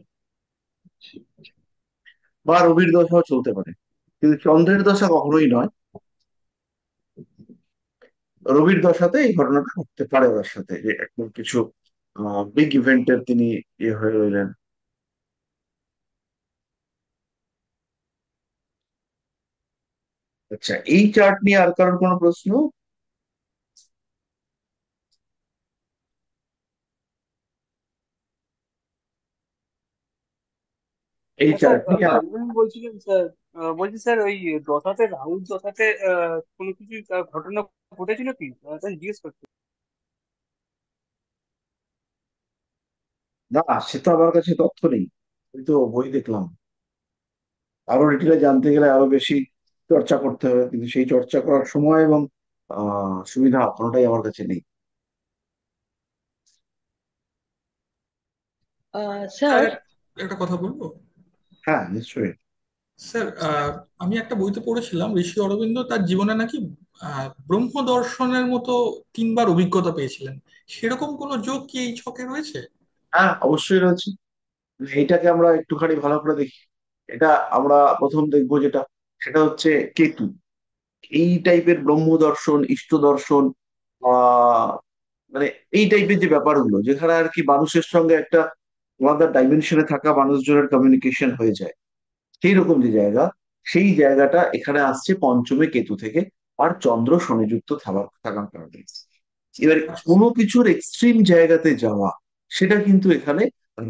বা রবির দশাও চলতে পারে, কিন্তু চন্দ্রের দশা কখনোই নয়। রবির দশাতে এই ঘটনাটা ঘটতে পারে ওর সাথে, যে একদম কিছু বিগ ইভেন্টের তিনি ইয়ে হয়ে রইলেন। আচ্ছা, এই চার্ট নিয়ে আর কারোর কোনো প্রশ্ন? এই স্যার, চার্ট নিয়ে ইভেন বলছিলেন স্যার, বলছি স্যার ওই দশাতে রাহুর দশাতে কোনো কিছু ঘটনা ঘটেছিল কি, তাই জিজ্ঞেস করছি। না, সে তো আমার কাছে তথ্য নেই, আমি তো বই দেখলাম। আরো ডিটেলে জানতে গেলে আরো বেশি চর্চা করতে হবে, কিন্তু সেই চর্চা করার সময় এবং সুবিধা কোনোটাই আমার কাছে নেই। স্যার। স্যার একটা কথা বলবো? হ্যাঁ, নিশ্চয়ই। স্যার, আমি একটা বইতে পড়েছিলাম ঋষি অরবিন্দ তার জীবনে নাকি ব্রহ্ম দর্শনের মতো 3বার অভিজ্ঞতা পেয়েছিলেন। সেরকম কোনো যোগ কি এই ছকে রয়েছে? হ্যাঁ, অবশ্যই রয়েছে। এইটাকে আমরা একটুখানি ভালো করে দেখি। এটা আমরা প্রথম দেখবো যেটা, সেটা হচ্ছে কেতু। এই টাইপের ব্রহ্ম দর্শন, ইষ্ট দর্শন, মানে এই টাইপের যে ব্যাপারগুলো, যেখানে আর কি মানুষের সঙ্গে একটা আলাদা ডাইমেনশনে থাকা মানুষজনের কমিউনিকেশন হয়ে যায়, সেই রকম যে জায়গা, সেই জায়গাটা এখানে আসছে পঞ্চমে কেতু থেকে, আর চন্দ্র শনিযুক্ত থাকার কারণে। এবার আচ্ছা। কোনো কিছুর এক্সট্রিম জায়গাতে যাওয়া, সেটা কিন্তু এখানে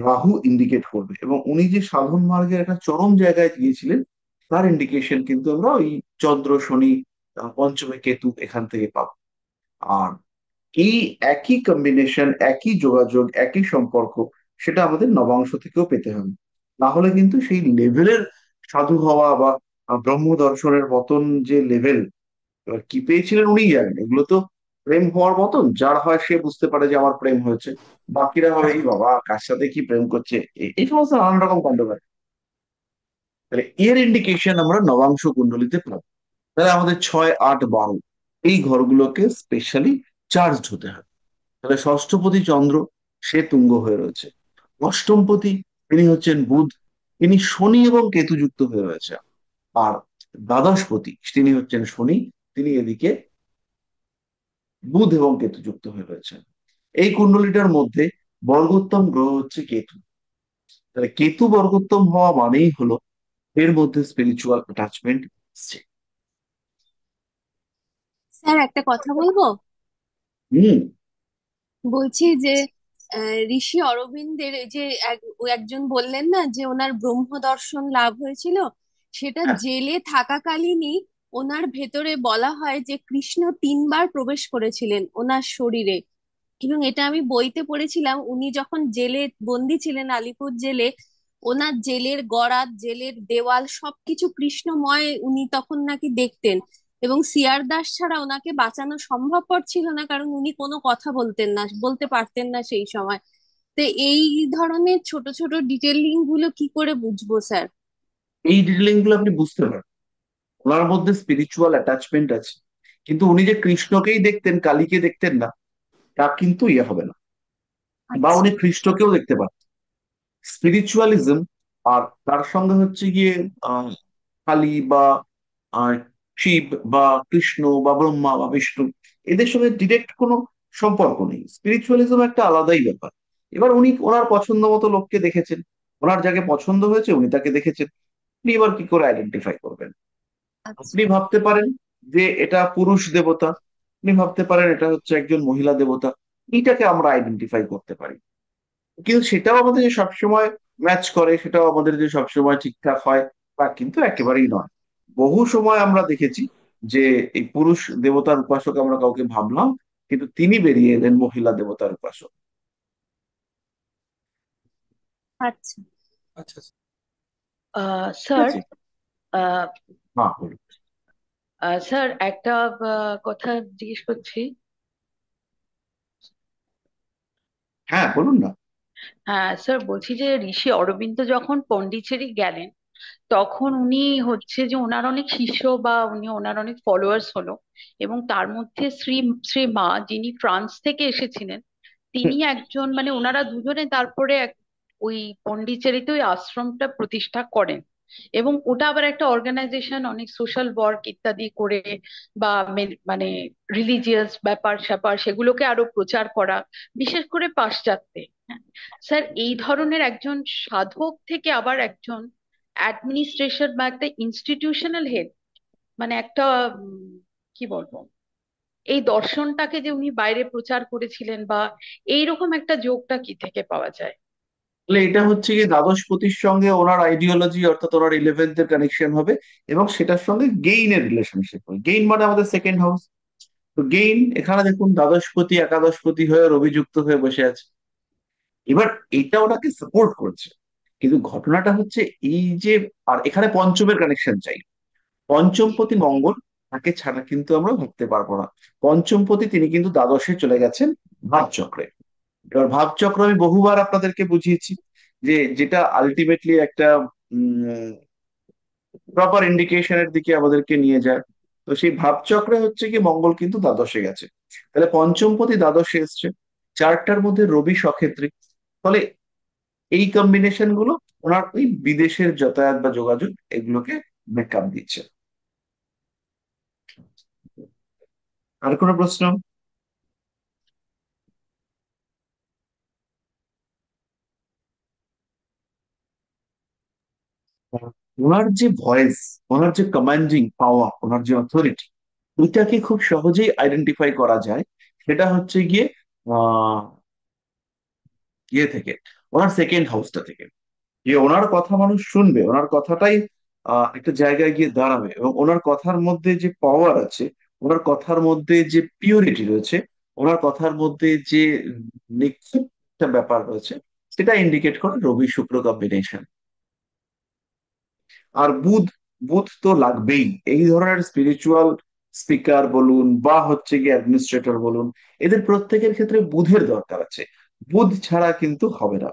রাহু ইন্ডিকেট করবে, এবং উনি যে সাধন মার্গের একটা চরম জায়গায় গিয়েছিলেন, তার ইন্ডিকেশন কিন্তু আমরা ওই চন্দ্র শনি পঞ্চমে কেতু এখান থেকে পাবো। আর এই একই কম্বিনেশন, একই যোগাযোগ, একই সম্পর্ক, সেটা আমাদের নবাংশ থেকেও পেতে হবে। না হলে কিন্তু সেই লেভেলের সাধু হওয়া বা ব্রহ্ম দর্শনের মতন যে লেভেল, এবার কি পেয়েছিলেন উনিই জানেন। এগুলো তো প্রেম হওয়ার মতন, যার হয় সে বুঝতে পারে যে আমার প্রেম হয়েছে, বাকিরা ভাবে এই বাবা কার সাথে কি প্রেম করছে, এই সমস্ত নানান রকম কন্ট্রোভার্সি। তাহলে এর ইন্ডিকেশন আমরা নবাংশ কুণ্ডলিতে পাবো। তাহলে আমাদের 6, 8, 12 এই ঘরগুলোকে স্পেশালি চার্জড হতে হবে। তাহলে ষষ্ঠপতি চন্দ্র, সে তুঙ্গ হয়ে রয়েছে। অষ্টমপতি, তিনি হচ্ছেন বুধ, তিনি শনি এবং কেতু যুক্ত হয়ে রয়েছে। আর দ্বাদশপতি, তিনি হচ্ছেন শনি, তিনি এদিকে বুধ এবং কেতু যুক্ত হয়ে রয়েছেন। এই কুণ্ডলীটার মধ্যে বর্গোত্তম গ্রহ হচ্ছে কেতু। তাহলে কেতু বর্গোত্তম হওয়া মানেই হলো এর মধ্যে স্পিরিচুয়াল অ্যাটাচমেন্ট আসছে। স্যার একটা কথা বলবো। হুম। বলছি যে ঋষি অরবিন্দের এই যে ও একজন বললেন না যে ওনার ব্রহ্ম দর্শন লাভ হয়েছিল, সেটা হ্যাঁ। জেলে থাকাকালীনই ওনার ভেতরে বলা হয় যে কৃষ্ণ 3বার প্রবেশ করেছিলেন ওনার শরীরে। এবং এটা আমি বইতে পড়েছিলাম, উনি যখন জেলে বন্দি ছিলেন আলিপুর জেলে, ওনার জেলের গড়াত, জেলের দেওয়াল সবকিছু কৃষ্ণময় উনি তখন নাকি দেখতেন। এবং সিআর দাস ছাড়া ওনাকে বাঁচানো সম্ভবপর ছিল না, কারণ উনি কোনো কথা বলতে পারতেন না সেই সময়। তো এই ধরনের ছোট ছোট ডিটেলিং গুলো কি করে বুঝবো স্যার? এই ডিটেলিং গুলো আপনি বুঝতে পারেন, ওনার মধ্যে স্পিরিচুয়াল অ্যাটাচমেন্ট আছে। কিন্তু উনি যে কৃষ্ণকেই দেখতেন, কালীকে দেখতেন না, তা কিন্তু ইয়ে হবে না। বা আচ্ছা। উনি খ্রিস্টকেও দেখতে পারেন। স্পিরিচুয়ালিজম আর তার সঙ্গে হচ্ছে গিয়ে আহ কালী বা আহ, শিব বা কৃষ্ণ বা ব্রহ্মা বা বিষ্ণু, এদের সঙ্গে ডিরেক্ট কোনো সম্পর্ক নেই। স্পিরিচুয়ালিজম একটা আলাদাই ব্যাপার। এবার উনি ওনার পছন্দ মতো লোককে দেখেছেন, ওনার যাকে পছন্দ হয়েছে উনি তাকে দেখেছেন। আপনি এবার কি করে আইডেন্টিফাই করবেন? আচ্ছা। আপনি ভাবতে পারেন যে এটা পুরুষ দেবতা, আপনি ভাবতে পারেন এটা হচ্ছে একজন মহিলা দেবতা, এইটাকে আমরা আইডেন্টিফাই করতে পারি। কিন্তু সেটাও আমাদের যে সবসময় ম্যাচ করে, সেটাও আমাদের যে সবসময় ঠিকঠাক হয়, তা কিন্তু একেবারেই নয়। বহু সময় আমরা দেখেছি যে এই পুরুষ দেবতার উপাসক আমরা কাউকে ভাবলাম, কিন্তু তিনি বেরিয়ে এলেন মহিলা দেবতার উপাসক। আচ্ছা। আচ্ছা আচ্ছা। ঠিক স্যার, আছে। আহ, হ্যাঁ, বলুন। স্যার একটা কথা জিজ্ঞেস করছি। হ্যাঁ, বলুন না। হ্যাঁ স্যার, বলছি যে ঋষি অরবিন্দ যখন পন্ডিচেরি গেলেন, তখন উনি হচ্ছে যে ওনার অনেক শিষ্য বা ওনার অনেক ফলোয়ার্স হলো, এবং তার মধ্যে শ্রী শ্রী মা, যিনি ফ্রান্স থেকে এসেছিলেন, হুম। তিনি একজন, মানে ওনারা দুজনে তারপরে ওই পন্ডিচেরিতে ওই আশ্রমটা প্রতিষ্ঠা করেন। এবং ওটা আবার একটা অর্গানাইজেশন, অনেক সোশ্যাল ওয়ার্ক ইত্যাদি করে, বা মানে রিলিজিয়াস ব্যাপার স্যাপার সেগুলোকে আরো প্রচার করা, বিশেষ করে পাশ্চাত্যে। হ্যাঁ। স্যার, এই ধরনের একজন সাধক থেকে আবার একজন অ্যাডমিনিস্ট্রেশন বা একটা ইনস্টিটিউশনাল হেড, মানে একটা কি বলবো, এই দর্শনটাকে যে উনি বাইরে প্রচার করেছিলেন, বা এইরকম একটা যোগটা কি থেকে পাওয়া যায়? তাহলে এটা হচ্ছে কি দ্বাদশপতির সঙ্গে ওনার আইডিওলজি, অর্থাৎ ওনার 11th এর কানেকশন হবে, এবং সেটার সঙ্গে গেইনের রিলেশনশিপ হবে। গেইন মানে আমাদের সেকেন্ড হাউস। তো গেইন, এখানে দেখুন দ্বাদশপতি একাদশপতি হয়ে অভিযুক্ত হয়ে বসে আছে। এবার এটা ওনাকে সাপোর্ট করছে। কিন্তু ঘটনাটা হচ্ছে এই যে, আর এখানে পঞ্চমের কানেকশন চাই। পঞ্চমপতি মঙ্গল, তাকে ছাড়া কিন্তু আমরা ভাবতে পারবো না। পঞ্চমপতি তিনি কিন্তু দ্বাদশে চলে গেছেন ভাবচক্রে। এবার ভাবচক্র আমি বহুবার আপনাদেরকে বুঝিয়েছি যে যেটা আলটিমেটলি একটা প্রপার ইন্ডিকেশনের দিকে আমাদেরকে নিয়ে যায়। তো সেই ভাবচক্রে হচ্ছে কি মঙ্গল কিন্তু দ্বাদশে গেছে। তাহলে পঞ্চমপতি দ্বাদশে এসছে, চারটার মধ্যে রবি সক্ষেত্রী। ফলে এই কম্বিনেশন গুলো ওনার ওই বিদেশের যাতায়াত বা যোগাযোগ, এগুলোকে ব্যাকআপ দিচ্ছে। আর কোনো প্রশ্ন? ওনার যে ভয়েস, ওনার যে কমান্ডিং পাওয়ার, ওনার যে অথরিটি, এটাকে খুব সহজেই আইডেন্টিফাই করা যায়। সেটা হচ্ছে গিয়ে আহ ইয়ে থেকে, ওনার সেকেন্ড হাউসটা থেকে। যে ওনার কথা মানুষ শুনবে, ওনার কথাটাই একটা জায়গায় গিয়ে দাঁড়াবে, এবং ওনার কথার মধ্যে যে পাওয়ার আছে, ওনার কথার মধ্যে যে পিউরিটি রয়েছে, ওনার কথার মধ্যে যে নিখুঁত একটা ব্যাপার রয়েছে, সেটা ইন্ডিকেট করে রবি শুক্র কম্বিনেশন। আর বুধ, বুধ তো লাগবেই। এই ধরনের স্পিরিচুয়াল স্পিকার বলুন বা হচ্ছে গিয়ে অ্যাডমিনিস্ট্রেটর বলুন, এদের প্রত্যেকের ক্ষেত্রে বুধের দরকার আছে। বুধ ছাড়া কিন্তু হবে না।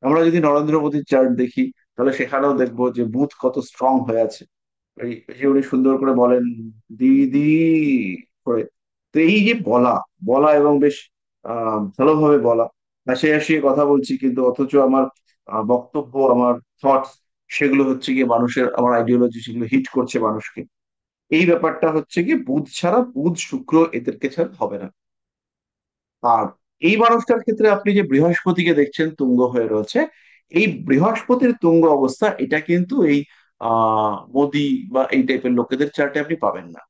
আমরা যদি নরেন্দ্র মোদীর চার্ট দেখি, তাহলে সেখানেও দেখবো যে বুধ কত স্ট্রং হয়ে আছে। এই যে উনি সুন্দর করে বলেন দিদি করে। তো এই যে বলা, বলা এবং বেশ ভালোভাবে বলা, হাসি হাসি কথা বলছি কিন্তু অথচ আমার বক্তব্য, আমার থটস, সেগুলো হচ্ছে গিয়ে মানুষের, আমার আইডিওলজি সেগুলো হিট করছে মানুষকে। এই ব্যাপারটা হচ্ছে কি, বুধ ছাড়া, বুধ শুক্র এদেরকে ছাড়া হবে না। আর এই মানুষটার ক্ষেত্রে আপনি যে বৃহস্পতিকে দেখছেন তুঙ্গ হয়ে রয়েছে, এই বৃহস্পতির তুঙ্গ অবস্থা, এটা কিন্তু এই মোদি বা এই টাইপের লোকেদের চার্টে আপনি পাবেন না।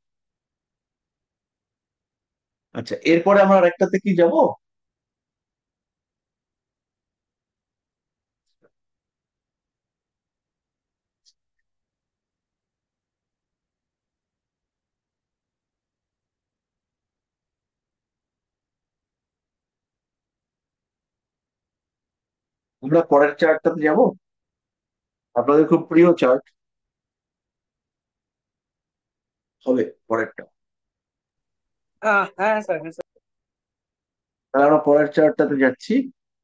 আচ্ছা, এরপরে আমরা আরেকটাতে কি যাব? আমরা পরের চার্টটাতে যাব, আপনাদের খুব প্রিয় চার্ট হবে পরেরটা। হ্যাঁ স্যার, হ্যাঁ স্যার। তাহলে আমরা পরের চার্টটাতে যাচ্ছি।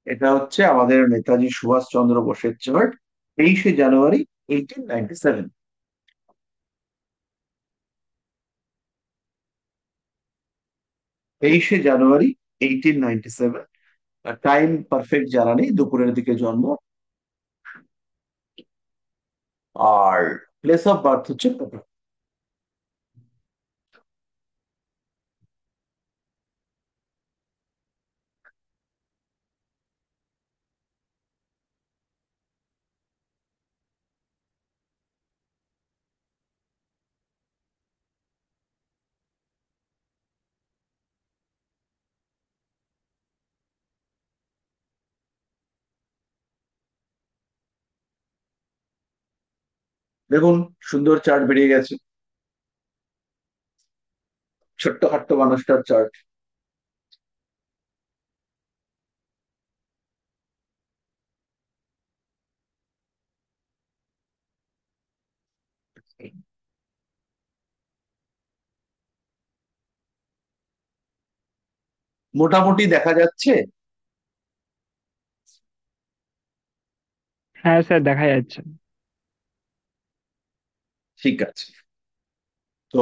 এটা হচ্ছে আমাদের নেতাজি সুভাষ চন্দ্র বোসের চার্ট, 23শে জানুয়ারি 1897। 23শে জানুয়ারি 1897। টাইম পারফেক্ট জানা নেই, দুপুরের দিকে জন্ম। আর প্লেস অফ বার্থ হচ্ছে কলকাতা। দেখুন, সুন্দর চার্ট বেরিয়ে গেছে, ছোট্ট খাট্ট মানুষটার চার্ট। মোটামুটি দেখা যাচ্ছে। হ্যাঁ স্যার, দেখা যাচ্ছে। ঠিক আছে। তো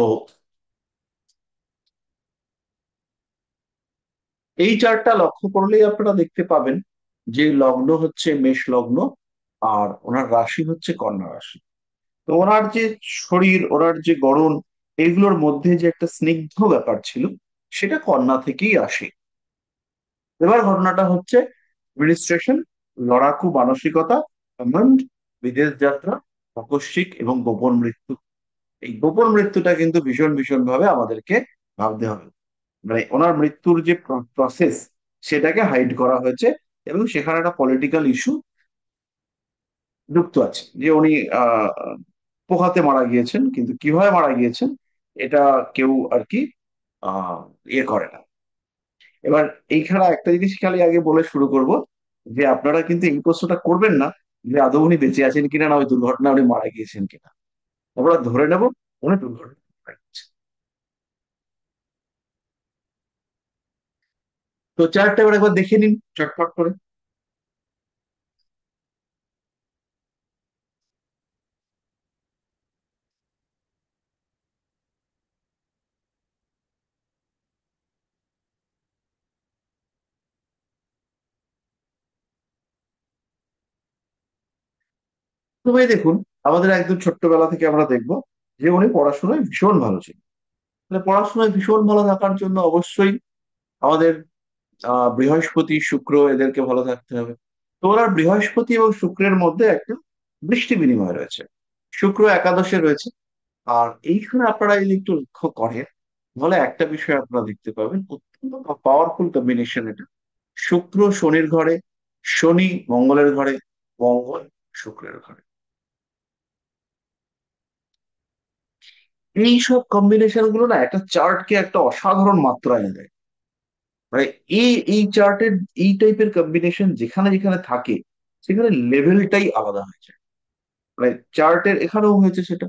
এই চার্টটা লক্ষ্য করলেই আপনারা দেখতে পাবেন যে লগ্ন হচ্ছে মেষ লগ্ন, আর ওনার রাশি হচ্ছে কন্যা রাশি। তো ওনার যে শরীর, ওনার যে গড়ন, এগুলোর মধ্যে যে একটা স্নিগ্ধ ব্যাপার ছিল, সেটা কন্যা থেকেই আসে। এবার ঘটনাটা হচ্ছে অ্যাডমিনিস্ট্রেশন, লড়াকু মানসিকতা, কমান্ড, বিদেশ যাত্রা, আকস্মিক এবং গোপন মৃত্যু। এই গোপন মৃত্যুটা কিন্তু ভীষণ ভীষণ ভাবে আমাদেরকে ভাবতে হবে। মানে ওনার মৃত্যুর যে প্রসেস, সেটাকে হাইড করা হয়েছে, এবং সেখানে একটা পলিটিক্যাল ইস্যু যুক্ত আছে, যে উনি আহ পোহাতে মারা গিয়েছেন, কিন্তু কিভাবে মারা গিয়েছেন এটা কেউ আর কি আহ ইয়ে করে না। এবার এইখানে একটা জিনিস খালি আগে বলে শুরু করব, যে আপনারা কিন্তু এই প্রশ্নটা করবেন না যে আদৌ উনি বেঁচে আছেন কিনা, না ওই দুর্ঘটনা উনি মারা গিয়েছেন কিনা। আমরা ধরে নেব উনি দুর্ঘটনা মারা গেছেন। তো চারটা এবার একবার দেখে নিন চটপট করে। তবে দেখুন, আমাদের একদম ছোট্টবেলা থেকে আমরা দেখবো যে উনি পড়াশোনায় ভীষণ ভালো ছিলেন। মানে পড়াশোনায় ভীষণ ভালো থাকার জন্য অবশ্যই আমাদের বৃহস্পতি শুক্র এদেরকে ভালো থাকতে হবে। তো ওনার বৃহস্পতি এবং শুক্রের মধ্যে একটা দৃষ্টি বিনিময় রয়েছে। শুক্র একাদশে রয়েছে। আর এইখানে আপনারা যদি একটু লক্ষ্য করেন, তাহলে একটা বিষয় আপনারা দেখতে পাবেন, অত্যন্ত পাওয়ারফুল কম্বিনেশন এটা। শুক্র শনির ঘরে, শনি মঙ্গলের ঘরে, মঙ্গল শুক্রের ঘরে। এই সব কম্বিনেশন গুলো না একটা চার্টকে একটা অসাধারণ মাত্রা এনে দেয়। মানে এই চার্টের এই টাইপের কম্বিনেশন যেখানে যেখানে থাকে, সেখানে লেভেলটাই আলাদা হয়ে যায়। মানে চার্টের এখানেও হয়েছে সেটা।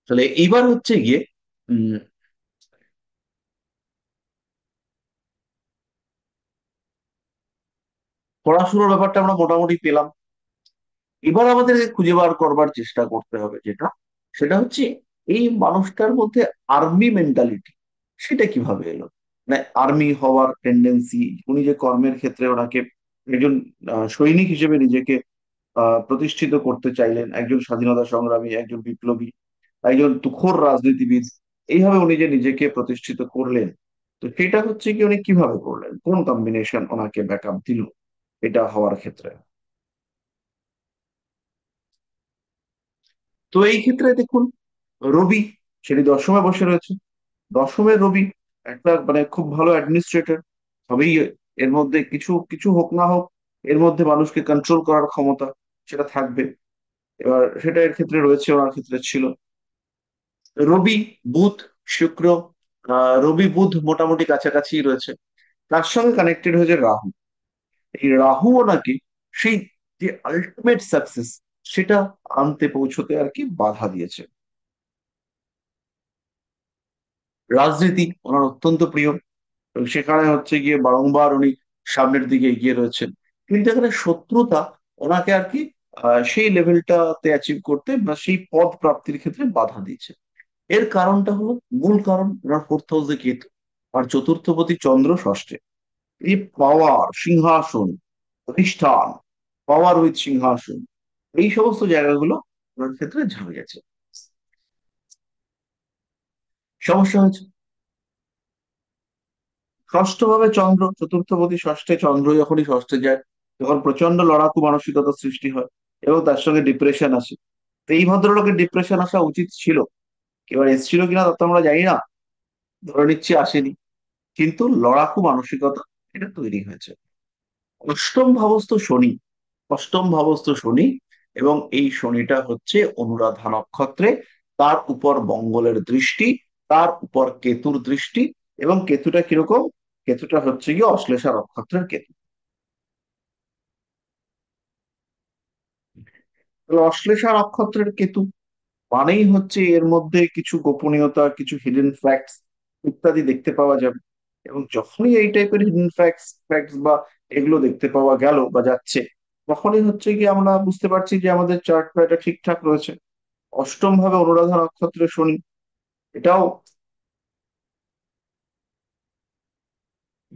তাহলে এইবার হচ্ছে গিয়ে উম পড়াশোনার ব্যাপারটা আমরা মোটামুটি পেলাম। এবার আমাদেরকে খুঁজে বার করবার চেষ্টা করতে হবে যেটা, সেটা হচ্ছে এই মানুষটার মধ্যে আর্মি মেন্টালিটি সেটা কিভাবে এলো। মানে আর্মি হওয়ার টেন্ডেন্সি, উনি যে কর্মের ক্ষেত্রে ওনাকে একজন সৈনিক হিসেবে নিজেকে প্রতিষ্ঠিত করতে চাইলেন, একজন স্বাধীনতা সংগ্রামী, একজন বিপ্লবী, একজন তুখোর রাজনীতিবিদ, এইভাবে উনি যে নিজেকে প্রতিষ্ঠিত করলেন, তো সেটা হচ্ছে কি উনি কিভাবে করলেন, কোন কম্বিনেশন ওনাকে ব্যাকআপ দিল এটা হওয়ার ক্ষেত্রে। তো এই ক্ষেত্রে দেখুন, রবি সেটি দশমে বসে রয়েছে। দশমের রবি একটা মানে খুব ভালো অ্যাডমিনিস্ট্রেটর হবেই। এর মধ্যে কিছু কিছু হোক না হোক, এর মধ্যে মানুষকে কন্ট্রোল করার ক্ষমতা সেটা থাকবে। এবার সেটা এর ক্ষেত্রে রয়েছে, ওনার ক্ষেত্রে ছিল। রবি, বুধ, শুক্র, রবি বুধ মোটামুটি কাছাকাছি রয়েছে। তার সঙ্গে কানেক্টেড হয়েছে রাহু। এই রাহুও নাকি সেই যে আলটিমেট সাকসেস সেটা আনতে পৌঁছতে আর কি বাধা দিয়েছে। রাজনীতি ওনার অত্যন্ত প্রিয়, এবং সেখানে হচ্ছে গিয়ে বারংবার উনি সামনের দিকে এগিয়ে রয়েছেন। কিন্তু এখানে শত্রুতা ওনাকে আর কি সেই লেভেলটাতে অ্যাচিভ করতে বা সেই পদ প্রাপ্তির ক্ষেত্রে বাধা দিচ্ছে। এর কারণটা হলো, মূল কারণ ওনার ফোর্থ হাউসে কেতু আর চতুর্থপতি চন্দ্র ষষ্ঠে। এই পাওয়ার, সিংহাসন, প্রতিষ্ঠান, পাওয়ার উইথ সিংহাসন, এই সমস্ত জায়গাগুলো ওনার ক্ষেত্রে ঝামে গেছে, সমস্যা হয়েছে। ষষ্ঠ ভাবে চন্দ্র, চতুর্থপতি ষষ্ঠে, চন্দ্র যখনই ষষ্ঠে যায় তখন প্রচন্ড লড়াকু মানসিকতার সৃষ্টি হয় এবং তার সঙ্গে ডিপ্রেশন আসে। তো এই ভদ্রলোকের ডিপ্রেশন আসা উচিত ছিল, এবার এসেছিল কিনা তা তো আমরা জানি না, ধরে নিচ্ছি আসেনি, কিন্তু লড়াকু মানসিকতা এটা তৈরি হয়েছে। অষ্টম ভাবস্থ শনি, অষ্টম ভাবস্থ শনি, এবং এই শনিটা হচ্ছে অনুরাধা নক্ষত্রে, তার উপর মঙ্গলের দৃষ্টি, তার উপর কেতুর দৃষ্টি। এবং কেতুটা কিরকম, কেতুটা হচ্ছে গিয়ে অশ্লেষা নক্ষত্রের কেতু। তাহলে অশ্লেষা নক্ষত্রের কেতু মানেই হচ্ছে এর মধ্যে কিছু গোপনীয়তা, কিছু হিডেন ফ্যাক্টস ইত্যাদি দেখতে পাওয়া যাবে। এবং যখনই এই টাইপের হিডেন ফ্যাক্টস ফ্যাক্টস বা এগুলো দেখতে পাওয়া গেল বা যাচ্ছে, তখনই হচ্ছে কি আমরা বুঝতে পারছি যে আমাদের চার্টটা এটা ঠিকঠাক রয়েছে। অষ্টম ভাবে অনুরাধা নক্ষত্রে শনি, এটাও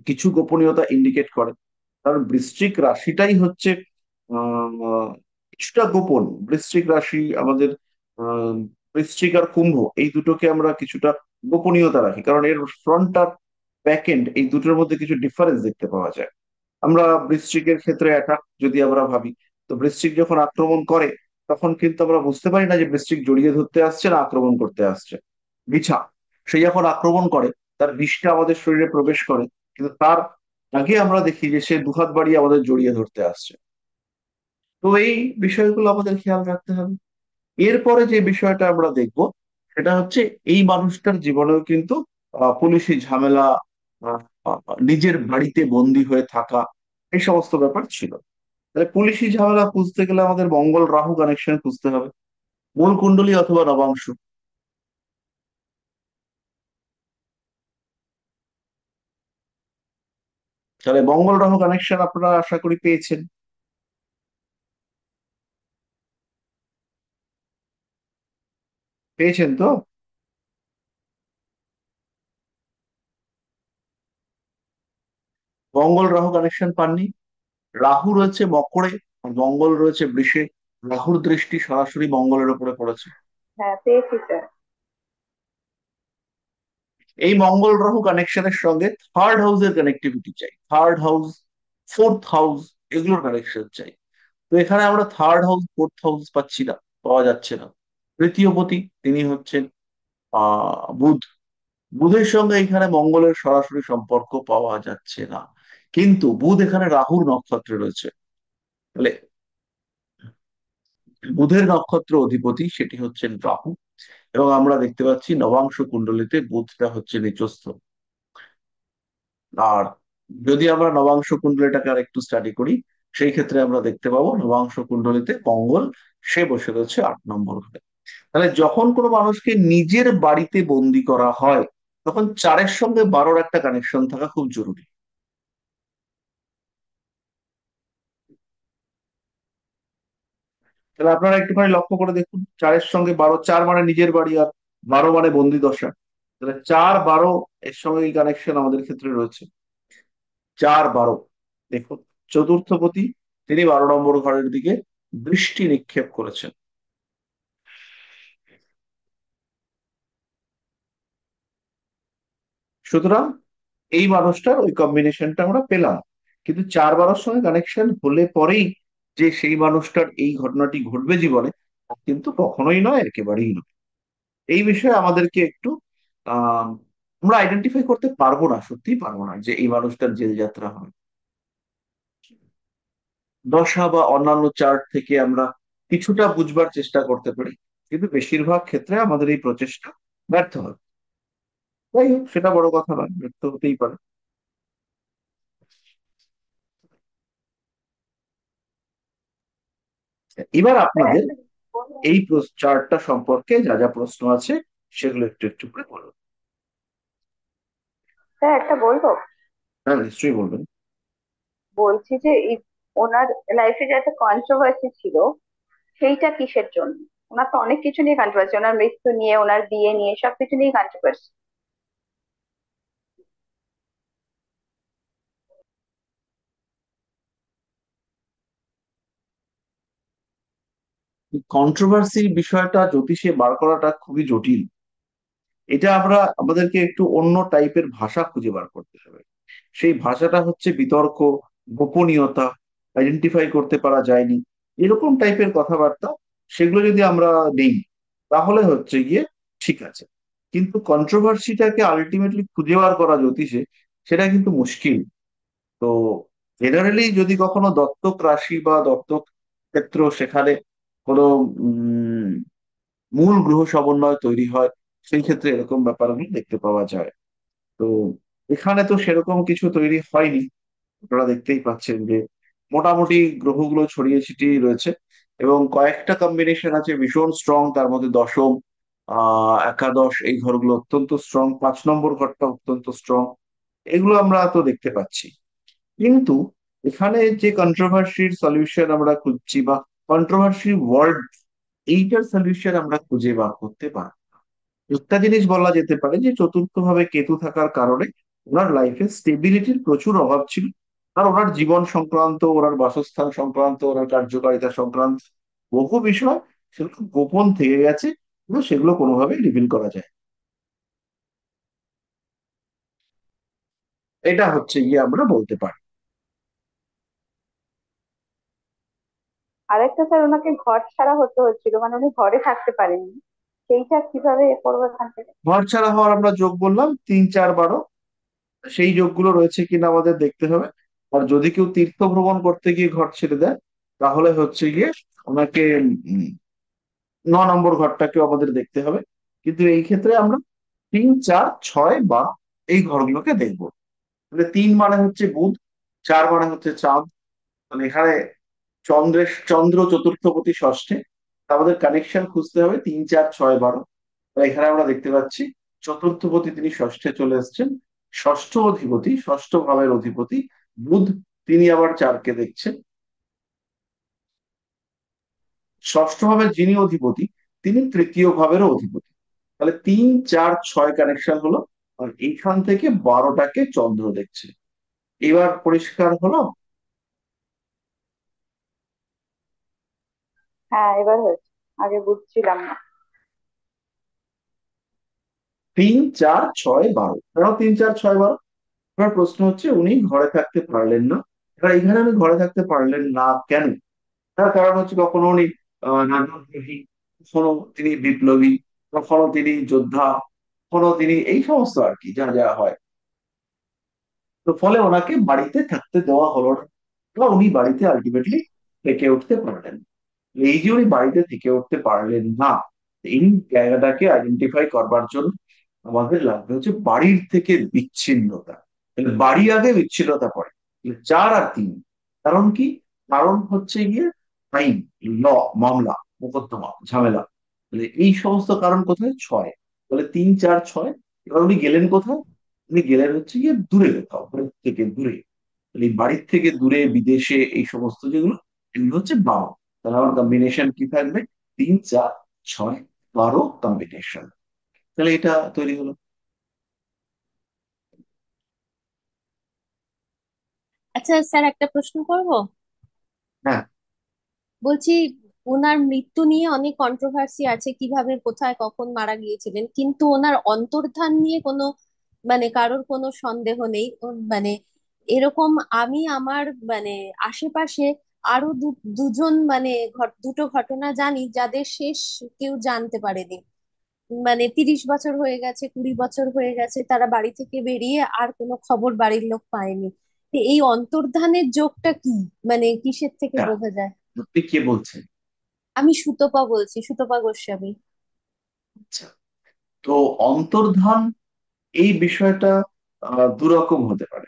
কিছু গোপনীয়তা ইন্ডিকেট করে। কারণ বৃশ্চিক রাশিটাই হচ্ছে কিছুটা গোপন। বৃশ্চিক রাশি আমাদের, আহ, বৃশ্চিক আর কুম্ভ এই দুটোকে আমরা কিছুটা গোপনীয়তা রাখি, কারণ এর ফ্রন্ট আর ব্যাক এন্ড এই দুটোর মধ্যে কিছু ডিফারেন্স দেখতে পাওয়া যায়। আমরা বৃশ্চিকের ক্ষেত্রে অ্যাটাক যদি আমরা ভাবি, তো বৃশ্চিক যখন আক্রমণ করে তখন কিন্তু আমরা বুঝতে পারি না যে বৃশ্চিক জড়িয়ে ধরতে আসছে না আক্রমণ করতে আসছে। বিছা সে যখন আক্রমণ করে, তার বিষটা আমাদের শরীরে প্রবেশ করে, কিন্তু তার আগে আমরা দেখি যে সে দুহাত বাড়িয়ে আমাদের জড়িয়ে ধরতে আসছে। তো এই বিষয়গুলো আমাদের খেয়াল রাখতে হবে। এরপরে যে বিষয়টা আমরা দেখব সেটা হচ্ছে এই মানুষটার জীবনেও কিন্তু পুলিশি ঝামেলা, আহ, নিজের বাড়িতে বন্দি হয়ে থাকা, এই সমস্ত ব্যাপার ছিল। তাহলে পুলিশি ঝামেলা খুঁজতে গেলে আমাদের মঙ্গল রাহু কানেকশন খুঁজতে হবে, মূল কুণ্ডলী অথবা নবাংশ। তাহলে মঙ্গল রাহু কানেকশন আপনারা আশা করি পেয়েছেন। পেয়েছেন তো? মঙ্গল রাহু কানেকশন পাননি? রাহু রয়েছে মকরে আর মঙ্গল রয়েছে বৃষে। রাহুর দৃষ্টি সরাসরি মঙ্গলের উপরে পড়েছে। হ্যাঁ, পেয়েছি স্যার। এই মঙ্গল রাহু কানেকশনের সঙ্গে থার্ড হাউসের কানেক্টিভিটি চাই, থার্ড হাউস, ফোর্থ হাউস, এগুলোর কানেকশন চাই। তো এখানে আমরা থার্ড হাউস ফোর্থ হাউস পাচ্ছি না, পাওয়া যাচ্ছে না। তৃতীয় পতি তিনি হচ্ছেন বুধ, বুধের সঙ্গে এখানে মঙ্গলের সরাসরি সম্পর্ক পাওয়া যাচ্ছে না, কিন্তু বুধ এখানে রাহুর নক্ষত্রে রয়েছে। তাহলে বুধের নক্ষত্র অধিপতি সেটি হচ্ছেন রাহু, এবং আমরা দেখতে পাচ্ছি নবাংশ কুণ্ডলিতে বুধটা হচ্ছে নিচস্থ। আর যদি আমরা নবাংশ কুণ্ডলীটাকে আর একটু স্টাডি করি, সেই ক্ষেত্রে আমরা দেখতে পাবো নবাংশ কুণ্ডলিতে মঙ্গল সে বসে রয়েছে 8 নম্বর ঘরে। তাহলে যখন কোনো মানুষকে নিজের বাড়িতে বন্দি করা হয়, তখন 4-এর সঙ্গে 12-র একটা কানেকশন থাকা খুব জরুরি। তাহলে আপনারা একটুখানি লক্ষ্য করে দেখুন, 4-এর সঙ্গে 12, 4 মানে নিজের বাড়ি, আর 12 মানে বন্দি দশা। তাহলে 4-12 এর সঙ্গে এই কানেকশন আমাদের ক্ষেত্রে রয়েছে। 4-12 দেখুন, চতুর্থপতি তিনি 12 নম্বর ঘরের দিকে দৃষ্টি নিক্ষেপ করেছেন। সুতরাং এই মানুষটার ওই কম্বিনেশনটা আমরা পেলাম, কিন্তু 4-12-র সঙ্গে কানেকশন হলে পরেই যে সেই মানুষটার এই ঘটনাটি ঘটবে জীবনে, তা কিন্তু কখনোই নয়, একেবারেই নয়। এই বিষয়ে আমাদেরকে একটু আহ আমরা আইডেন্টিফাই করতে পারবো না, সত্যিই পারবো না যে এই মানুষটার জেল যাত্রা হবে। দশা বা অন্যান্য চার্ট থেকে আমরা কিছুটা বুঝবার চেষ্টা করতে পারি, কিন্তু বেশিরভাগ ক্ষেত্রে আমাদের এই প্রচেষ্টা ব্যর্থ হয়। যাই হোক, সেটা বড় কথা নয়, ব্যর্থ হতেই পারে। এবার আপনাদের এই চার্টটা সম্পর্কে যা যা প্রশ্ন আছে সেগুলো একটু একটু করে বলুন। স্যার একটা বলবো? হ্যাঁ, নিশ্চয়ই বলবেন। বলছি যে ওনার লাইফে যে একটা কন্ট্রোভার্সি ছিল, সেইটা কিসের জন্য? ওনার তো অনেক কিছু নিয়ে কন্ট্রোভার্সি, ওনার মৃত্যু নিয়ে, ওনার বিয়ে নিয়ে, সবকিছু নিয়ে কন্ট্রোভার্সি। কন্ট্রোভার্সির বিষয়টা জ্যোতিষে বার করাটা খুবই জটিল। এটা আমরা আমাদেরকে একটু অন্য টাইপের ভাষা খুঁজে বার করতে হবে। সেই ভাষাটা হচ্ছে বিতর্ক, গোপনীয়তা, আইডেন্টিফাই করতে পারা যায়নি, এরকম টাইপের কথাবার্তা। সেগুলো যদি আমরা নেই, তাহলে হচ্ছে গিয়ে ঠিক আছে। কিন্তু কন্ট্রোভার্সিটাকে আলটিমেটলি খুঁজে বার করা জ্যোতিষে, সেটা কিন্তু মুশকিল। তো জেনারেলি যদি কখনো দত্তক রাশি বা দত্তক ক্ষেত্র, সেখানে কোনো উম মূল গ্রহ সমন্বয় তৈরি হয়, সেই ক্ষেত্রে এরকম ব্যাপারগুলো দেখতে পাওয়া যায়। তো এখানে তো সেরকম কিছু তৈরি হয়নি। আপনারা দেখতেই পাচ্ছেন যে মোটামুটি গ্রহগুলো ছড়িয়ে ছিটিয়ে রয়েছে, এবং কয়েকটা কম্বিনেশন আছে ভীষণ স্ট্রং, তার মধ্যে দশম, একাদশ, এই ঘরগুলো অত্যন্ত স্ট্রং, 5 নম্বর ঘরটা অত্যন্ত স্ট্রং। এগুলো আমরা তো দেখতে পাচ্ছি। কিন্তু এখানে যে কন্ট্রোভার্সির সলিউশন আমরা খুঁজছি, বা কন্ট্রোভার্সি ওয়ার্ড, এইটার সলিউশন আমরা খুঁজে বার করতে পারি। একটা জিনিস বলা যেতে পারে যে চতুর্থ ভাবে কেতু থাকার কারণে ওনার লাইফে স্টেবিলিটির প্রচুর অভাব ছিল। আর ওনার জীবন সংক্রান্ত, ওনার বাসস্থান সংক্রান্ত, ওনার কার্যকারিতা সংক্রান্ত বহু বিষয়, সেগুলো গোপন থেকে গেছে, কিন্তু সেগুলো কোনোভাবেই রিভিল করা যায় না। এটা হচ্ছে গিয়ে আমরা বলতে পারি। আরেকটা স্যার, ওনাকে ঘর ছাড়া হতে হচ্ছিল, মানে উনি ঘরে থাকতে পারেননি, সেইটা কিভাবে এ করবো এখান থেকে? ঘর ছাড়া হওয়ার আমরা যোগ বললাম 3, 4, 12, সেই যোগগুলো রয়েছে কিনা আমাদের দেখতে হবে। আর যদি কেউ তীর্থ ভ্রমণ করতে গিয়ে ঘর ছেড়ে দেয়, তাহলে হচ্ছে গিয়ে ওনাকে 9 নম্বর ঘরটাকেও আমাদের দেখতে হবে। কিন্তু এই ক্ষেত্রে আমরা 3, 4, 6 বা এই ঘরগুলোকে দেখবো। তাহলে 3 মানে হচ্ছে বুধ, 4 মানে হচ্ছে চাঁদ। মানে এখানে চন্দ্র চতুর্থপতি ষষ্ঠে, তা আমাদের কানেকশন খুঁজতে হবে 3, 4, 6, 12। এখানে আমরা দেখতে পাচ্ছি চতুর্থপতি তিনি ষষ্ঠে চলে এসেছেন। ষষ্ঠ অধিপতি, ষষ্ঠ ভাবের অধিপতি বুধ, তিনি আবার 4কে দেখছেন। ষষ্ঠ ভাবের যিনি অধিপতি, তিনি তৃতীয় ভাবেরও অধিপতি। তাহলে 3, 4, 6 কানেকশন হলো, আর এইখান থেকে 12টাকে চন্দ্র দেখছে। এবার পরিষ্কার হলো। হ্যাঁ, এবার হয়েছে, আগে বুঝছিলাম না। 3 4 6 12, কেন 3 4 6 12? এবার প্রশ্ন হচ্ছে উনি ঘরে থাকতে পারলেন না। এবার এখানে উনি ঘরে থাকতে পারলেন না কেন? তার কারণ হচ্ছে কখনো উনি রাজদ্রোহী, কখনো তিনি বিপ্লবী, কখনো তিনি যোদ্ধা, কখনো তিনি এই সমস্ত আর কি যা যা হয়। তো ফলে ওনাকে বাড়িতে থাকতে দেওয়া হলো না, বা উনি বাড়িতে আলটিমেটলি থেকে উঠতে পারলেন না। এই যে উনি বাড়িতে থেকে উঠতে পারলেন না, এই জায়গাটাকে আইডেন্টিফাই করবার জন্য আমাদের লাগবে হচ্ছে বাড়ির থেকে বিচ্ছিন্নতা। তাহলে বাড়ি আগে, বিচ্ছিন্নতা পরে। তাহলে 4 আর 3, কারণ কি? কারণ হচ্ছে গিয়ে আইন, ল, মামলা, মোকদ্দমা, ঝামেলা। তাহলে এই সমস্ত কারণ কোথায়? 6। তাহলে 3 4 6। এবার উনি গেলেন কোথায়? উনি গেলেন হচ্ছে গিয়ে দূরে কোথাও, বাড়ির থেকে দূরে। তাহলে এই বাড়ির থেকে দূরে, বিদেশে, এই সমস্ত যেগুলো, এগুলো হচ্ছে 12। তাহলে আমার কম্বিনেশন কি থাকবে? 3 4 6 12 কম্বিনেশন। তাহলে এটা তৈরি হলো। আচ্ছা স্যার, একটা প্রশ্ন করব। হ্যাঁ। বলছি, ওনার মৃত্যু নিয়ে অনেক কন্ট্রোভার্সি আছে, কিভাবে কোথায় কখন মারা গিয়েছিলেন, কিন্তু ওনার অন্তর্ধান নিয়ে কোনো মানে কারোর কোনো সন্দেহ নেই। মানে এরকম আমি আমার মানে আশেপাশে আরো দুজন মানে দুটো ঘটনা জানি যাদের শেষ কেউ জানতে পারেনি। মানে 30 বছর হয়ে গেছে, 20 বছর হয়ে গেছে, তারা বাড়ি থেকে বেরিয়ে আর কোনো খবর বাড়ির লোক পায়নি। তো এই অন্তর্ধানের যোগটা কি, মানে কিসের থেকে হ্যাঁ, বোঝা যায়? আপনি কে বলছেন? আমি সুতপা বলছি, সুতপা গোস্বামী। আচ্ছা। তো অন্তর্ধান, এই বিষয়টা দুরকম হতে পারে।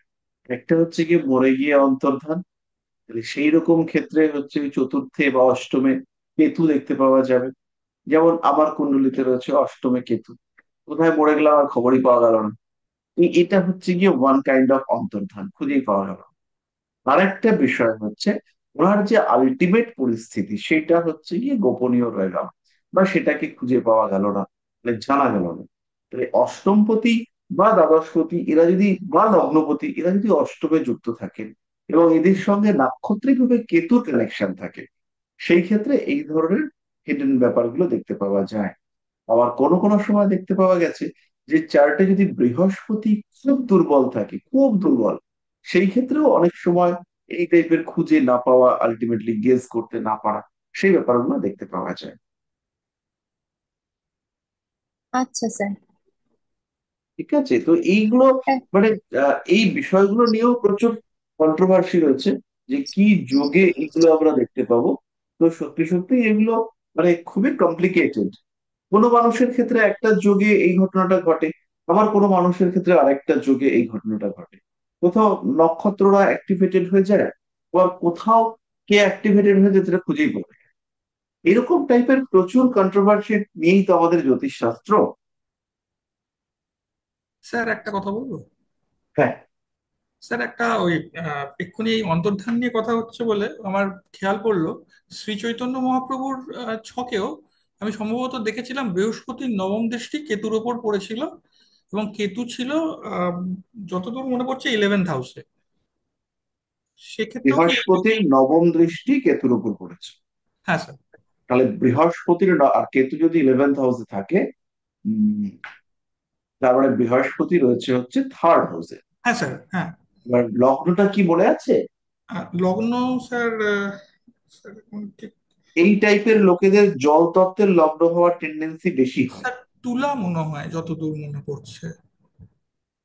একটা হচ্ছে কি মরে গিয়ে অন্তর্ধান। তাহলে সেই রকম ক্ষেত্রে হচ্ছে ওই চতুর্থে বা অষ্টমে কেতু দেখতে পাওয়া যাবে। যেমন আমার কুণ্ডলিতে রয়েছে অষ্টমে কেতু, কোথায় মরে গেলাম আর খবরই পাওয়া গেল না। এটা হচ্ছে গিয়ে ওয়ান কাইন্ড অফ অন্তর্ধান, খুঁজেই পাওয়া গেল না। আরেকটা বিষয় হচ্ছে ওনার যে আলটিমেট পরিস্থিতি, সেটা হচ্ছে গিয়ে গোপনীয় রয়ে গেল, বা সেটাকে খুঁজে পাওয়া গেল না, মানে জানা গেল না। তাহলে অষ্টমপতি বা দ্বাদশপতি এরা যদি, বা লগ্নপতি এরা যদি অষ্টমে যুক্ত থাকেন এবং এদের সঙ্গে নাক্ষত্রিক ভাবে কেতুর কানেকশন থাকে, সেই ক্ষেত্রে এই ধরনের হিডেন ব্যাপারগুলো দেখতে পাওয়া যায়। আবার কোনো কোনো সময় দেখতে পাওয়া গেছে যে চার্টে যদি বৃহস্পতি খুব দুর্বল থাকে, খুব দুর্বল, সেই ক্ষেত্রেও অনেক সময় এই টাইপের খুঁজে না পাওয়া, আলটিমেটলি গেস করতে না পারা, সেই ব্যাপারগুলো দেখতে পাওয়া যায়। আচ্ছা স্যার। ঠিক আছে, তো এইগুলো হ্যাঁ। মানে এই বিষয়গুলো নিয়েও প্রচুর কন্ট্রোভার্সি রয়েছে যে কি যোগে এগুলো আমরা দেখতে পাবো। তো সত্যি সত্যি এগুলো মানে খুবই কমপ্লিকেটেড। কোনো মানুষের ক্ষেত্রে একটা যোগে এই ঘটনাটা ঘটে, আবার কোনো মানুষের ক্ষেত্রে আরেকটা যোগে এই ঘটনাটা ঘটে। কোথাও নক্ষত্ররা অ্যাক্টিভেটেড হয়ে যায়, আবার কোথাও কে অ্যাক্টিভেটেড হয়ে যায় সেটা খুঁজেই পড়ে। এরকম টাইপের প্রচুর কন্ট্রোভার্সি নিয়েই তো আমাদের জ্যোতিষ শাস্ত্র। স্যার একটা কথা বলবো? হ্যাঁ। স্যার একটা ওই এক্ষুনি এই অন্তর্ধান নিয়ে কথা হচ্ছে বলে আমার খেয়াল পড়লো, শ্রী চৈতন্য মহাপ্রভুর ছকেও আমি সম্ভবত দেখেছিলাম বৃহস্পতির নবম দৃষ্টি কেতুর ওপর পড়েছিল, এবং কেতু ছিল আহ, যতদূর মনে পড়ছে 11th হাউসে। সেক্ষেত্রেও কি বৃহস্পতির নবম দৃষ্টি কেতুর উপর পড়েছে। হ্যাঁ স্যার। তাহলে বৃহস্পতির আর কেতু যদি 11th হাউসে থাকে, উম, তার মানে বৃহস্পতি রয়েছে হচ্ছে 3rd হাউসে। হ্যাঁ স্যার। হ্যাঁ। এবার লগ্নটা কি মনে আছে? লগ্ন স্যার, স্যার এখন ঠিক এই টাইপের লোকেদের জল তত্ত্বের লগ্ন হওয়ার টেন্ডেন্সি বেশি হয়। স্যার তুলা মনে হয় যতদূর মনে পড়ছে।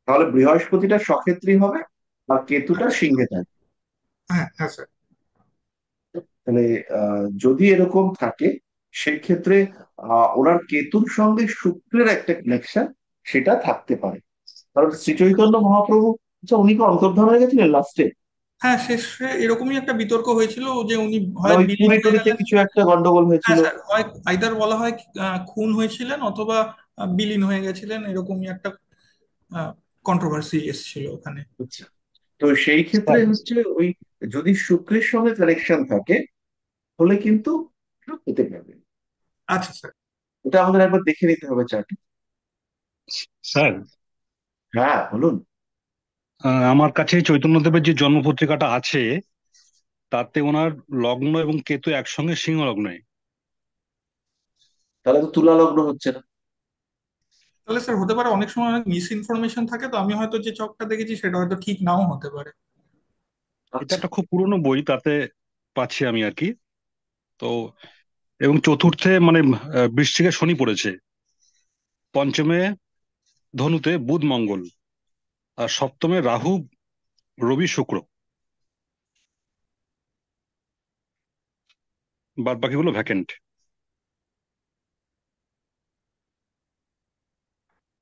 তাহলে বৃহস্পতিটা সক্ষেত্রী হবে আর কেতুটা আচ্ছা। সিংহে থাকবে। হ্যাঁ হ্যাঁ স্যার। তাহলে যদি এরকম থাকে, সেক্ষেত্রে ওনার কেতুর সঙ্গে শুক্রের একটা কানেকশন সেটা থাকতে পারে। কারণ শ্রী আচ্ছা। চৈতন্য মহাপ্রভু, আচ্ছা উনি কি অন্তর্ধান হয়ে গেছিলেন লাস্টে? হ্যাঁ, শেষে এরকমই একটা বিতর্ক হয়েছিল যে উনি মানে হয় ওই বিলীন পুরী হয়ে টুরিতে গেলেন। কিছু একটা গন্ডগোল হ্যাঁ হয়েছিল। স্যার, হয় আইদার বলা হয় খুন হয়েছিলেন, অথবা বিলীন হয়ে গেছিলেন, এরকমই একটা কন্ট্রোভার্সি এসেছিল ওখানে। আচ্ছা। তো সেই ক্ষেত্রে স্যার হচ্ছে ওই যদি শুক্রের সঙ্গে কানেকশন থাকে, হলে কিন্তু হতে পারবে। আচ্ছা স্যার। ওটা আমাদের একবার দেখে নিতে হবে চার্টে। স্যার হ্যাঁ, বলুন। আমার কাছে চৈতন্যদেবের যে জন্মপত্রিকাটা আছে তাতে ওনার লগ্ন এবং কেতু একসঙ্গে সিংহ লগ্নে। তাহলে তো তুলা লগ্ন হচ্ছে না। তাহলে স্যার হতে পারে অনেক সময় অনেক মিস ইনফরমেশন থাকে, তো আমি হয়তো যে চকটা দেখেছি সেটা হয়তো ঠিক নাও হতে পারে। এটা আচ্ছা। একটা খুব পুরনো বই, তাতে পাচ্ছি আমি আর কি। তো এবং চতুর্থে মানে বৃশ্চিকে শনি পড়েছে, পঞ্চমে ধনুতে বুধ মঙ্গল, আর সপ্তমে রাহু রবি শুক্র। বাদ বাকিগুলো ভ্যাকেন্ট।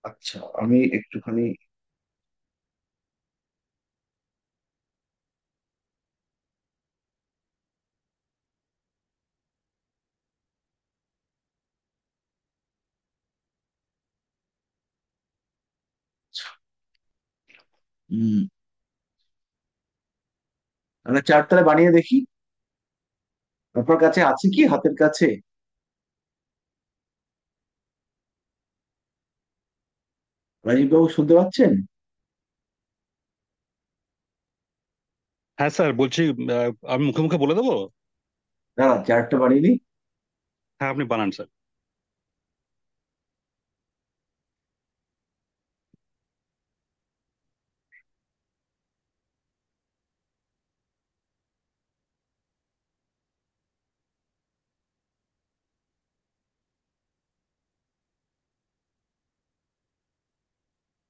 আচ্ছা, আমি একটুখানি হম আমরা চারতলা বানিয়ে দেখি। আপনার কাছে আছে কি হাতের কাছে? রাজীব বাবু শুনতে পাচ্ছেন? হ্যাঁ স্যার, বলছি আমি মুখে মুখে বলে দেবো। দাঁড়া, চারটা বানিয়ে নিই। হ্যাঁ, আপনি বানান স্যার।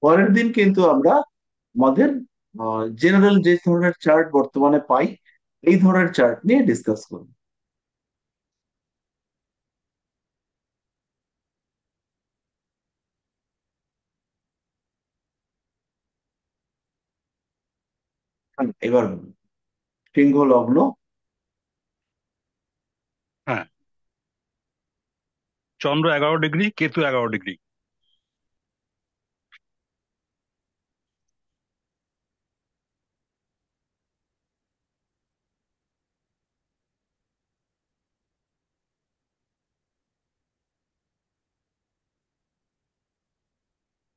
পরের দিন কিন্তু আমরা আমাদের জেনারেল যে ধরনের চার্ট বর্তমানে পাই এই ধরনের চার্ট নিয়ে ডিসকাস করব। এবার বলুন। সিংহ লগ্ন। হ্যাঁ, চন্দ্র 11 ডিগ্রি, কেতু 11 ডিগ্রি।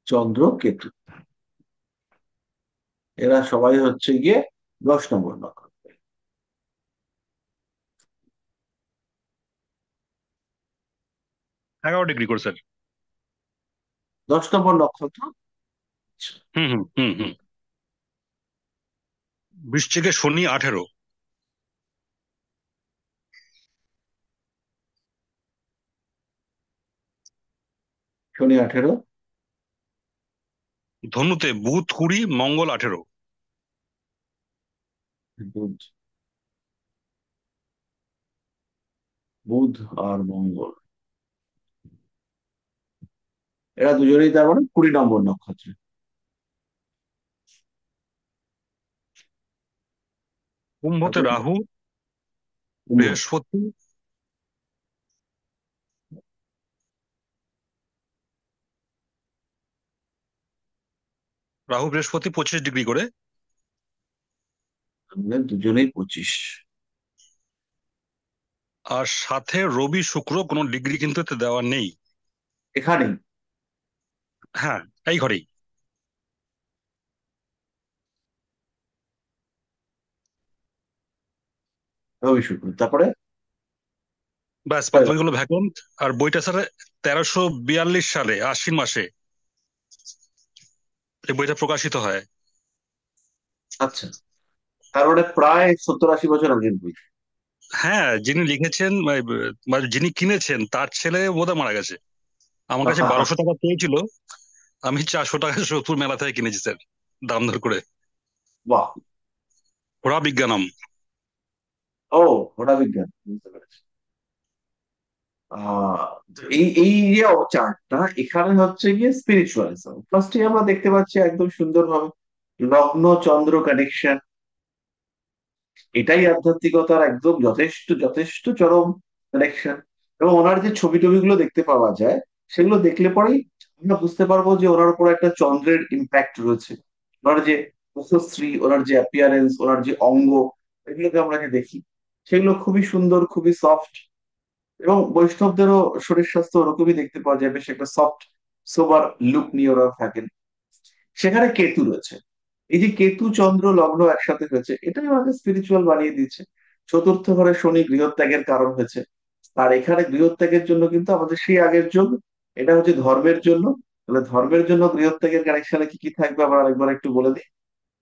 চন্দ্র কেতু এরা সবাই হচ্ছে গিয়ে 10 নম্বর নক্ষত্র। 11 ডিগ্রি করে স্যার। 10 নম্বর নক্ষত্র। হুম হুম হুম হুম। বৃশ্চিকে শনি 18। শনি 18। ধনুতে বুধ 20, মঙ্গল 18। বুধ, বুধ আর মঙ্গল এরা দুজনেই তার মানে 20 নম্বর নক্ষত্র। কুম্ভতে তারপরে রাহু, কুম্ভ। বৃহস্পতি। রাহু বৃহস্পতি 25 ডিগ্রি করে। আমাদের দুজনেই 25। আর সাথে রবি শুক্র, কোনো ডিগ্রি কিন্তু এতে দেওয়া নেই। এখানেই হ্যাঁ, এই ঘরেই। রবি শুক্র, তারপরে ব্যাস, বাদ বাকিগুলো ভ্যাকেন্ট। আর বইটা স্যার 1342 সালে আশ্বিন মাসে এই বইটা প্রকাশিত হয়। আচ্ছা, তার মানে প্রায় 70-80 বছর আগের বই। হ্যাঁ, যিনি লিখেছেন মানে যিনি কিনেছেন তার ছেলে বোধহয় মারা গেছে। আমার কাছে 1200 টাকা পেয়েছিল, আমি 400 টাকা সোদপুর মেলা থেকে কিনেছি স্যার, দাম দর করে। বাহ। ওরা বিজ্ঞানম। ও, ওটা বিজ্ঞান, বুঝতে পেরেছি। আহ তো এই এই যে চার্টটা এখানে হচ্ছে গিয়ে স্পিরিচুয়ালিজম ফার্স্টে আমরা দেখতে পাচ্ছি একদম সুন্দরভাবে লগ্ন চন্দ্র কানেকশন। এটাই আধ্যাত্মিকতার একদম যথেষ্ট যথেষ্ট চরম কানেকশন। এবং ওনার যে ছবি টবিগুলো দেখতে পাওয়া যায় সেগুলো দেখলে পরেই আমরা বুঝতে পারবো যে ওনার উপর একটা চন্দ্রের ইম্প্যাক্ট রয়েছে। ওনার যে মুখশ্রী, ওনার যে অ্যাপিয়ারেন্স, ওনার যে অঙ্গ, এগুলোকে আমরা যে দেখি সেগুলো খুবই সুন্দর, খুবই সফট। এবং বৈষ্ণবদেরও শরীর স্বাস্থ্য ওরকমই দেখতে পাওয়া যায়, বেশ একটা সফট সোবার লুক নিয়ে ওরা থাকেন। সেখানে কেতু রয়েছে। এই যে কেতু চন্দ্র লগ্ন একসাথে হয়েছে এটাই আমাকে স্পিরিচুয়াল বানিয়ে দিচ্ছে। চতুর্থ ঘরে শনি গৃহত্যাগের কারণ হয়েছে। আর এখানে গৃহত্যাগের জন্য কিন্তু আমাদের সেই আগের যোগ, এটা হচ্ছে ধর্মের জন্য। তাহলে ধর্মের জন্য গৃহত্যাগের কানেকশনে কি কি থাকবে আবার আরেকবার একটু বলে দিই।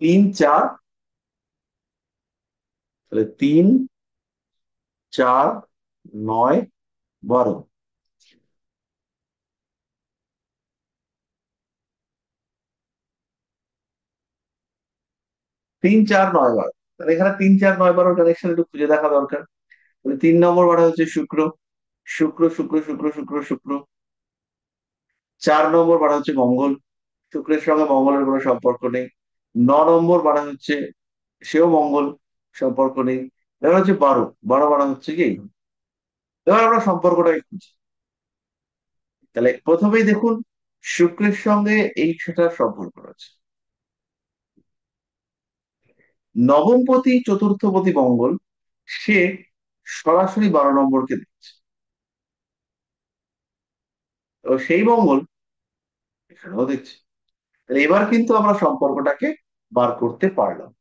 3 4, তাহলে 3 4 9 12। 3 4 9 12, তাহলে এখানে 3 4 9 12 কানেকশন একটু খুঁজে দেখা দরকার। তাহলে 3 নম্বর বারে হচ্ছে শুক্র, শুক্র শুক্র শুক্র শুক্র শুক্র। 4 নম্বর বারে হচ্ছে মঙ্গল, শুক্রের সঙ্গে মঙ্গলের কোনো সম্পর্ক নেই। 9 নম্বর বারে হচ্ছে সেও মঙ্গল, সম্পর্ক নেই। এবার হচ্ছে 12, 12 বারে হচ্ছে কি, এবার আমরা সম্পর্কটাকে খুঁজি। তাহলে প্রথমেই দেখুন শুক্রের সঙ্গে এই সেটার সম্পর্ক রয়েছে। নবমপতি চতুর্থপতি মঙ্গল, সে সরাসরি 12 নম্বরকে দিচ্ছে। তো সেই মঙ্গল এখানেও দেখছে। তাহলে এবার কিন্তু আমরা সম্পর্কটাকে বার করতে পারলাম।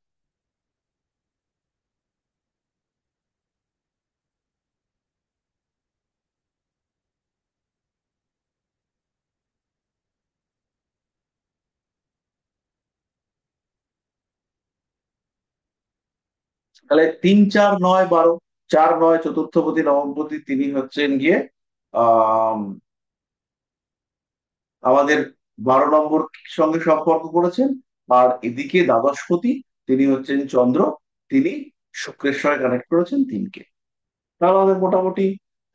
তাহলে 3 4 9 12, 4 9 চতুর্থপতি নবমপতি তিনি হচ্ছেন গিয়ে আহ আমাদের 12 নম্বর সঙ্গে সম্পর্ক করেছেন। আর এদিকে দ্বাদশপতি তিনি হচ্ছেন চন্দ্র, তিনি শুক্রের সঙ্গে কানেক্ট করেছেন 3কে। তাহলে আমাদের মোটামুটি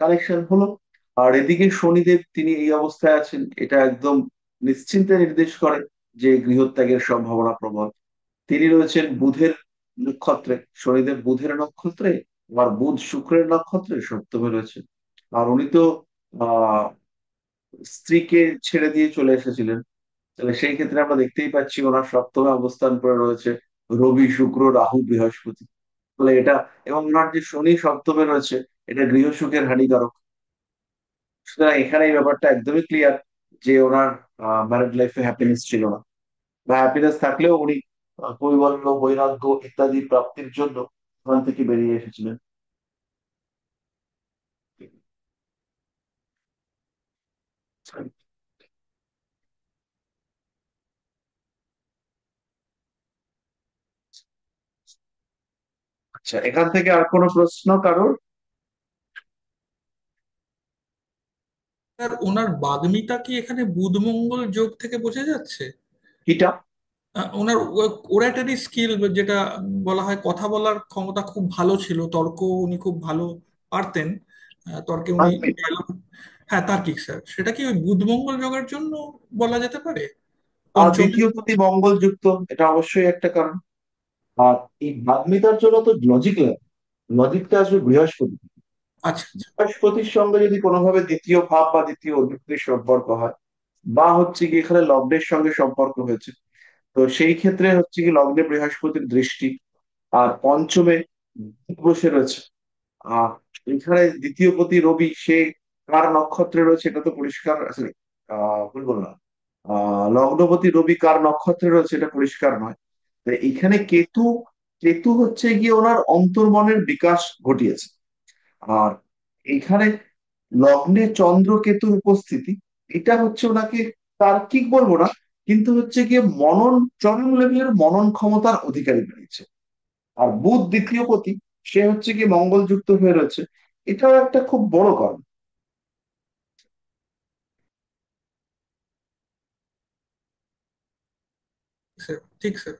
কানেকশন হলো। আর এদিকে শনিদেব তিনি এই অবস্থায় আছেন, এটা একদম নিশ্চিন্তে নির্দেশ করে যে গৃহত্যাগের সম্ভাবনা প্রবল। তিনি রয়েছেন বুধের নক্ষত্রে, শনিদেব বুধের নক্ষত্রে, আবার বুধ শুক্রের নক্ষত্রে সপ্তমে রয়েছে। আর উনি তো আহ স্ত্রীকে ছেড়ে দিয়ে চলে এসেছিলেন। তাহলে সেই ক্ষেত্রে আমরা দেখতেই পাচ্ছি ওনার সপ্তমে অবস্থান করে রয়েছে রবি শুক্র রাহু বৃহস্পতি। তাহলে এটা, এবং ওনার যে শনি সপ্তমে রয়েছে, এটা গৃহ সুখের হানিকারক। সুতরাং এখানে এই ব্যাপারটা একদমই ক্লিয়ার যে ওনার ম্যারিড লাইফে হ্যাপিনেস ছিল না, বা হ্যাপিনেস থাকলেও উনি কৈবল্য বৈরাগ্য ইত্যাদি প্রাপ্তির জন্য ওখান থেকে বেরিয়ে এসেছিলেন। আচ্ছা, এখান থেকে আর কোনো প্রশ্ন কারোর? স্যার, ওনার বাগ্মিতা কি এখানে বুধ মঙ্গল যোগ থেকে বোঝা যাচ্ছে? কিটা? ওনার ওরাটারি স্কিল, যেটা বলা হয়, কথা বলার ক্ষমতা খুব ভালো ছিল, তর্ক উনি খুব ভালো পারতেন। তর্কে উনি dialogue- হ্যাঁ, তার্কিক স্যার, সেটা কি ওই বুধ মঙ্গল যোগের জন্য বলা যেতে পারে আর পঞ্চমে? দ্বিতীয় প্রতি মঙ্গল যুক্ত, এটা অবশ্যই একটা কারণ। আর এই বাগ্মিতার জন্য তো লজিক লাগে, লজিকটা আসবে বৃহস্পতি। আচ্ছা আচ্ছা। বৃহস্পতির সঙ্গে যদি কোনোভাবে দ্বিতীয় ভাব বা দ্বিতীয় অধিপতির সম্পর্ক হয়, বা হচ্ছে কি এখানে লগ্নের সঙ্গে সম্পর্ক হয়েছে, তো সেই ক্ষেত্রে হচ্ছে কি লগ্নে বৃহস্পতির দৃষ্টি, আর পঞ্চমে বুধ বসে রয়েছে। আহ এখানে দ্বিতীয় পতি রবি, সে কার নক্ষত্রে রয়েছে এটা তো পরিষ্কার আসলে ভুল বললাম। লগ্নপতি রবি কার নক্ষত্রে রয়েছে এটা পরিষ্কার নয়। তো এখানে কেতু, কেতু হচ্ছে গিয়ে ওনার অন্তর্মনের বিকাশ ঘটিয়েছে। আর এখানে লগ্নে চন্দ্র কেতুর উপস্থিতি, এটা হচ্ছে ওনাকে তার্কিক বলবো না, কিন্তু হচ্ছে গিয়ে মনন, চরম লেভেলের মনন ক্ষমতার অধিকারী বানিয়েছে। আর বুধ দ্বিতীয় পতি, সে হচ্ছে গিয়ে মঙ্গল যুক্ত হয়ে রয়েছে, এটাও একটা খুব বড় কারণ। স্যার, ঠিক স্যার।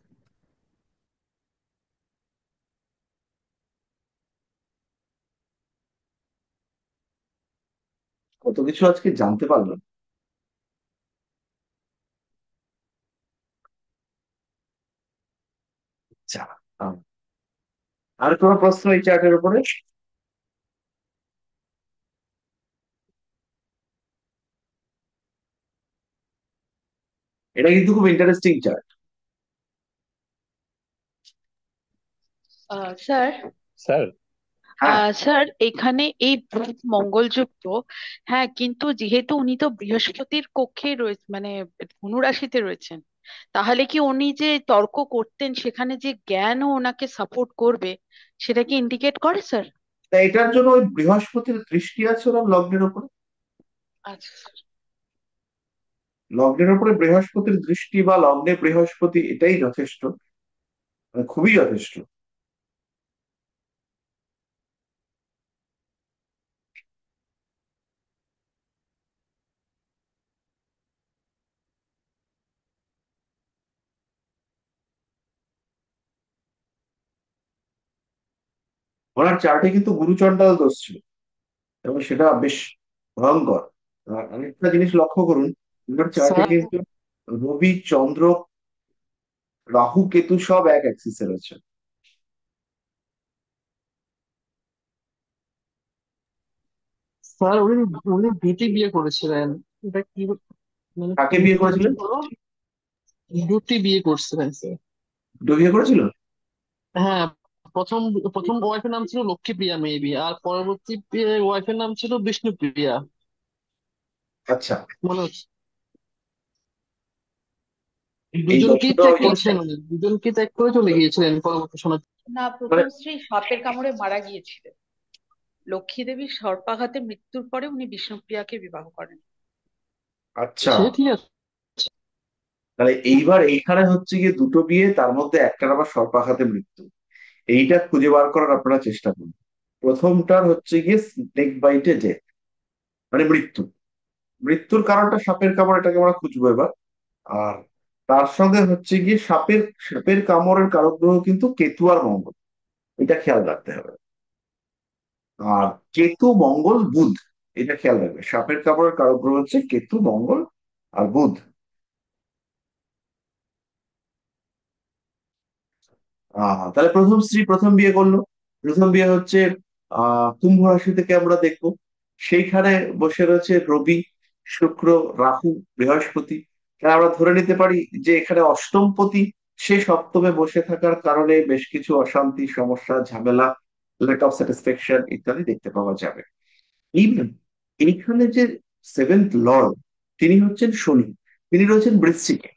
কত কিছু আজকে জানতে পারলাম। আচ্ছা, আহ, আর কোনো প্রশ্ন এই চার্টের উপরে? এটা কিন্তু খুব ইন্টারেস্টিং চার্ট। Sir, sir. হ্যাঁ, স্যার, এখানে এই বুধ মঙ্গলযুক্ত, হ্যাঁ, কিন্তু যেহেতু উনি তো বৃহস্পতির কক্ষে রয়েছে, মানে ধনুরাশিতে রয়েছেন, তাহলে কি উনি যে তর্ক করতেন সেখানে যে জ্ঞানও ওনাকে সাপোর্ট করবে, সেটা কি ইন্ডিকেট করে স্যার? তা এটার জন্য ওই বৃহস্পতির দৃষ্টি আছে ওনার লগ্নের উপরে। আচ্ছা স্যার। লগ্নের উপরে বৃহস্পতির দৃষ্টি বা লগ্নে বৃহস্পতি এটাই যথেষ্ট, মানে খুবই যথেষ্ট। ওনার চার্টে কিন্তু গুরুচণ্ডাল দোষ ছিল, এবং সেটা বেশ ভয়ঙ্কর। আর আরেকটা জিনিস লক্ষ্য করুন, ওনার চার্টে স্যার কিন্তু রবি, চন্দ্র, রাহু, কেতু সব এক অ্যাক্সিসে রয়েছে। স্যার উনি উনি দুটি বিয়ে করেছিলেন, এটা কি মানে কাকে বিয়ে কোনটা ঠিক করেছিলেন? হলো? দুটি বিয়ে করছিলেন স্যার। দুটো বিয়ে করেছিল? হ্যাঁ, প্রথম প্রথম ওয়াইফের নাম ছিল লক্ষ্মীপ্রিয়া মেবি, আর পরবর্তী ওয়াইফের নাম ছিল বিষ্ণুপ্রিয়া আচ্ছা, মনে হচ্ছে। এই দুজনকেই তথ্যটা ত্যাগ হয়তো করেছিলেন উনি, দুজনকে ত্যাগ করে চলে গিয়েছিলেন পরবর্তী সময়। না, মানে প্রথম স্ত্রী সাপের কামড়ে মারা গিয়েছিলেন। লক্ষ্মী দেবীর সর্পাঘাতে মৃত্যুর পরে উনি বিষ্ণুপ্রিয়াকে বিবাহ করেন। আচ্ছা, সে ঠিক আছে। তাহলে এইবার এইখানে হচ্ছে গিয়ে দুটো বিয়ে, তার মধ্যে একটার আবার সর্পাঘাতে মৃত্যু। এইটা খুঁজে বার করার আপনারা চেষ্টা করুন। প্রথমটার হচ্ছে গিয়ে স্নেক বাইটে ডেথ, মানে মৃত্যু। মৃত্যুর কারণটা সাপের কামড়, এটাকে আমরা খুঁজবো এবার। আর তার সঙ্গে হচ্ছে গিয়ে সাপের সাপের কামড়ের কারক গ্রহ কিন্তু কেতু আর মঙ্গল, এটা খেয়াল রাখতে হবে। আর কেতু, মঙ্গল, বুধ, এটা খেয়াল রাখবে। সাপের কামড়ের কারক গ্রহ হচ্ছে কেতু, মঙ্গল আর বুধ। তাহলে প্রথম স্ত্রী প্রথম বিয়ে করলো। প্রথম বিয়ে হচ্ছে কুম্ভ রাশি থেকে আমরা দেখবো। সেইখানে বসে রয়েছে রবি, শুক্র, রাহু, বৃহস্পতি। তাহলে আমরা ধরে নিতে পারি যে এখানে অষ্টমপতি, সে সপ্তমে বসে থাকার কারণে বেশ কিছু অশান্তি, সমস্যা, ঝামেলা, লেট অফ স্যাটিসফ্যাকশন ইত্যাদি দেখতে পাওয়া যাবে। ইভেন এইখানে যে সেভেন্থ লর্ড, তিনি হচ্ছেন শনি। তিনি রয়েছেন বৃশ্চিকে।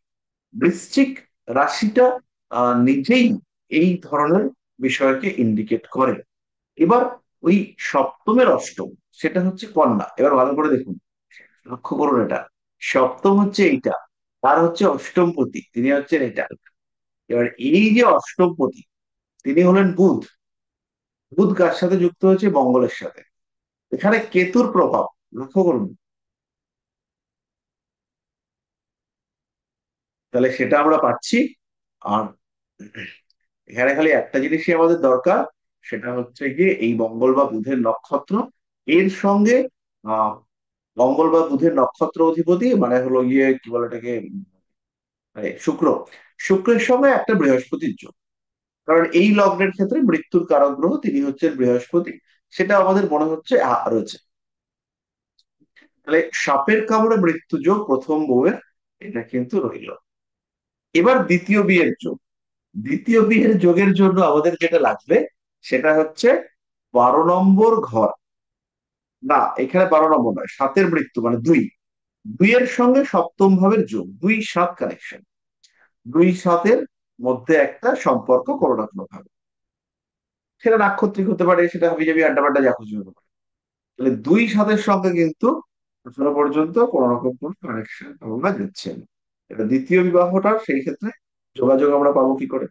বৃশ্চিক রাশিটা নিজেই এই ধরনের বিষয়কে ইন্ডিকেট করে। এবার ওই সপ্তমের অষ্টম, সেটা হচ্ছে কন্যা। এবার ভালো করে দেখুন, লক্ষ্য করুন, এটা সপ্তম হচ্ছে এইটা, তার হচ্ছে অষ্টমপতি, তিনি হচ্ছেন এটা। এবার এই যে অষ্টমপতি, তিনি হলেন বুধ। বুধ কার সাথে যুক্ত হয়েছে? মঙ্গলের সাথে। এখানে কেতুর প্রভাব লক্ষ্য করুন। তাহলে সেটা আমরা পাচ্ছি। আর এখানে খালি একটা জিনিসই আমাদের দরকার, সেটা হচ্ছে গিয়ে এই মঙ্গল বা বুধের নক্ষত্র, এর সঙ্গে আহ মঙ্গল বা বুধের নক্ষত্র অধিপতি মানে হলো গিয়ে কি বলে এটাকে, শুক্র। শুক্রের সঙ্গে একটা বৃহস্পতির যোগ। কারণ এই লগ্নের ক্ষেত্রে মৃত্যুর কারক গ্রহ তিনি হচ্ছেন বৃহস্পতি, সেটা আমাদের মনে হচ্ছে রয়েছে। তাহলে সাপের কামড়ে মৃত্যু যোগ প্রথম বউয়ের, এটা কিন্তু রইল। এবার দ্বিতীয় বিয়ের যোগ। দ্বিতীয় বিয়ের যোগের জন্য আমাদের যেটা লাগবে, সেটা হচ্ছে 12 নম্বর ঘর। না, এখানে 12 নম্বর নয়, সাতের মৃত্যু মানে দুই। দুইয়ের সঙ্গে সপ্তম ভাবের যোগ, 2-7 কানেকশন। 2-7-এর মধ্যে একটা সম্পর্ক কোনো না কোনো ভাবে, সেটা নাক্ষত্রিক হতে পারে, সেটা হাবিজাবি আড্ডা বাড্ডা যা খুশি হতে পারে। তাহলে 2-7-এর সঙ্গে কিন্তু এখনো পর্যন্ত কোনো রকম কোনো কানেকশন আমরা দিচ্ছি না। এটা দ্বিতীয় বিবাহটা, সেই ক্ষেত্রে যোগাযোগ আমরা পাবো কি করে?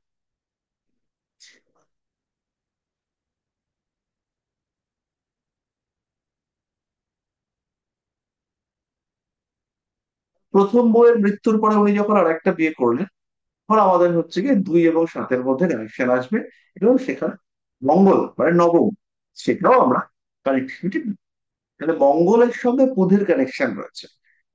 প্রথম বউয়ের মৃত্যুর পরে উনি যখন আর একটা বিয়ে করলেন, তখন আমাদের হচ্ছে গিয়ে 2 এবং 7-এর মধ্যে কানেকশন আসবে, এবং সেখানে মঙ্গল মানে নবম, সেটাও আমরা কানেক্টিভিটি। তাহলে মঙ্গলের সঙ্গে বুধের কানেকশন রয়েছে,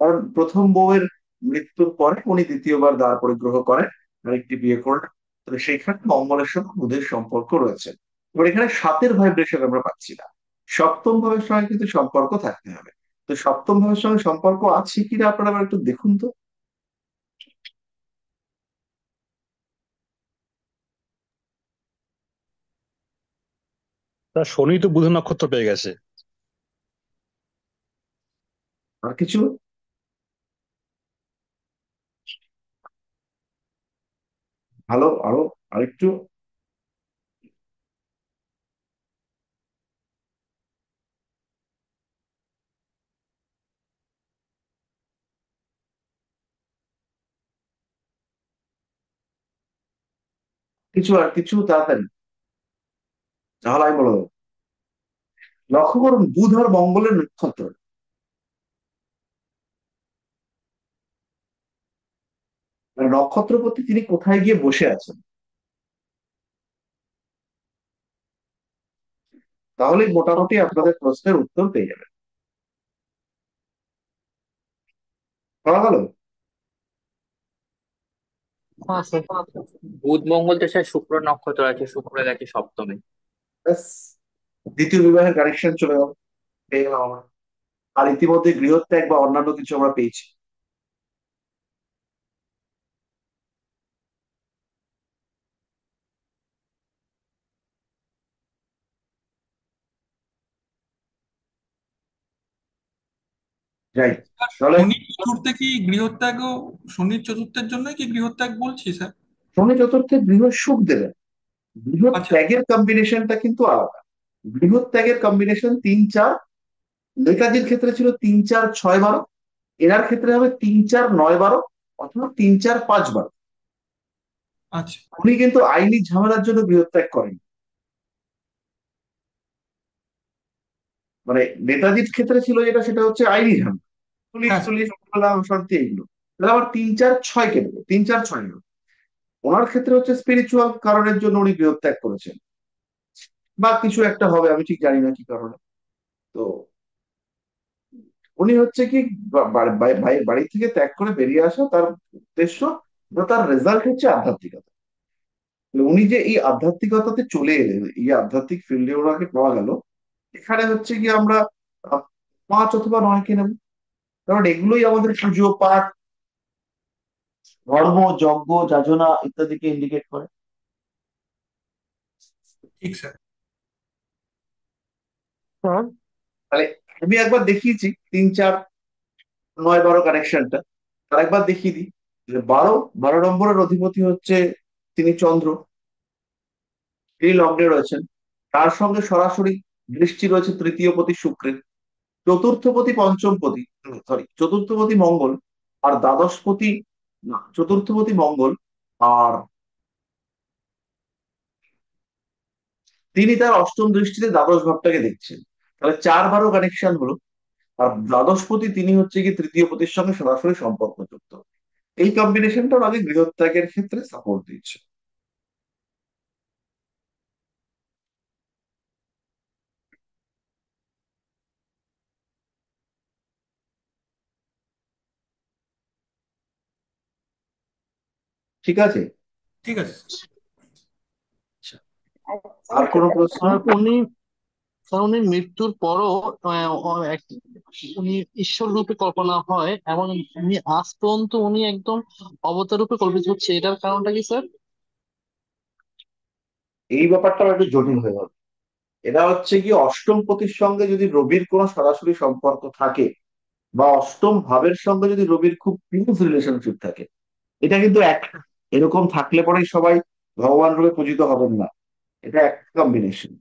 কারণ প্রথম বউয়ের মৃত্যুর পরে উনি দ্বিতীয়বার দ্বার পরিগ্রহ করেন, আরেকটি বিয়ে করেন। তাহলে সেইখানে মঙ্গলের সঙ্গে বুধের সম্পর্ক রয়েছে। এবার এখানে 7-এর ভাইব্রেশন আমরা পাচ্ছি না, সপ্তম ভাবের সঙ্গে কিন্তু সম্পর্ক থাকতে হবে। তো সপ্তম ভাবের সঙ্গে সম্পর্ক আছে কিনা আপনারা আবার একটু দেখুন তো। তা শনি তো বুধের নক্ষত্র পেয়ে গেছে। আর কিছু? ভালো, আরো আরেকটু। কিছু আর কিছু তাড়াতাড়ি, তাহলে আমি বলে দেবো। লক্ষ্য করুন বুধ আর মঙ্গলের নক্ষত্র, মানে নক্ষত্রপতি তিনি কোথায় গিয়ে বসে আছেন, তাহলে মোটামুটি আপনাদের প্রশ্নের উত্তর পেয়ে যাবেন। করা গেল? হ্যাঁ স্যার। বুধ মঙ্গল তো স্যার শুক্র নক্ষত্র আছে, শুক্র গেছে সপ্তমে। ব্যাস, দ্বিতীয় বিবাহের কানেকশন চলে গেল, পেয়ে গেলাম আমরা। আর ইতিমধ্যে গৃহত্যাগ বা অন্যান্য কিছু আমরা পেয়েছি। যাই, আর তাহলে শনি চতুর্থে কি গৃহত্যাগও, শনির চতুর্থের জন্যই কি গৃহত্যাগ বলছি স্যার? শনি চতুর্থে গৃহ সুখ দেবেন, বৃহৎ আচ্ছা। ত্যাগের কম্বিনেশনটা কিন্তু আলাদা। বৃহৎ ত্যাগের কম্বিনেশন 3 4, নেতাজির ক্ষেত্রে ছিল 3 4 6 12, এনার ক্ষেত্রে হবে 3 4 9 12, অথবা 3 4 5 12। আচ্ছা। উনি কিন্তু আইনি ঝামেলার জন্য গৃহত্যাগ করেন, মানে নেতাজির ক্ষেত্রে ছিল যেটা, সেটা হচ্ছে আইনি ঝামেলা, পুলিশ হ্যাঁ স্যার। টুলিশ মামলা অশান্তি এগুলো। তাহলে আবার 3 4 6 কেন, 3 4 6 কেন? ওনার ক্ষেত্রে হচ্ছে স্পিরিচুয়াল কারণের জন্য উনি গৃহত্যাগ করেছেন, বা কিছু একটা হবে, আমি ঠিক জানি না কি কারণে। তো উনি হচ্ছে কি বাড়ি থেকে ত্যাগ করে বেরিয়ে আসা তার উদ্দেশ্য, বা তার রেজাল্ট হচ্ছে আধ্যাত্মিকতা। উনি যে এই আধ্যাত্মিকতাতে চলে এলেন, এই আধ্যাত্মিক ফিল্ডে ওনাকে পাওয়া গেল, এখানে হচ্ছে কি আমরা আহ, 5 অথবা 9 কে নেব, কারণ এগুলোই আমাদের পুজো পাঠ, ধর্ম, যজ্ঞ, যাজনা ইত্যাদিকে ইন্ডিকেট করে। ঠিক স্যার। স্যার তাহলে আমি একবার দেখিয়েছি 3 4 9 12 কানেকশনটা, আর একবার দেখিয়ে দিই যে 12 নম্বরের অধিপতি হচ্ছে তিনি চন্দ্র, তিনি লগ্নে রয়েছেন, তার সঙ্গে সরাসরি দৃষ্টি রয়েছে তৃতীয় পতি শুক্রের, চতুর্থপতি পঞ্চমপতি, চতুর্থপতি মঙ্গল, আর দ্বাদশপতি, না, চতুর্থপতি মঙ্গল, আর তিনি তার অষ্টম দৃষ্টিতে দ্বাদশ ভাবটাকে দেখছেন। তাহলে 4 12 কানেকশন হলো। আর দ্বাদশপতি তিনি হচ্ছে কি তৃতীয় পতির সঙ্গে সরাসরি সম্পর্কযুক্ত। এই কম্বিনেশনটা আগে গৃহত্যাগের ক্ষেত্রে সাপোর্ট দিচ্ছে। ঠিক আছে? ঠিক আছে স্যার। আচ্ছা, আর আচ্ছা কোনো স্যার, প্রশ্ন? আর উনি মৃত্যুর পরও উনি ঈশ্বর রূপে কল্পনা হয়, এবং উনি আজ পর্যন্ত উনি একদম অবতার রূপে কল্পিত হচ্ছে, এটার কারণটা কি স্যার? এই ব্যাপারটা একটু জটিল হয়ে গেল। এটা হচ্ছে কি অষ্টম পতির সঙ্গে যদি রবির কোনো সরাসরি সম্পর্ক থাকে, বা অষ্টম ভাবের সঙ্গে যদি রবির খুব ক্লোজ রিলেশনশিপ থাকে, এটা কিন্তু এক, এরকম থাকলে পরেই সবাই ভগবান রূপে পূজিত হবেন না। এটা এক কম্বিনেশন।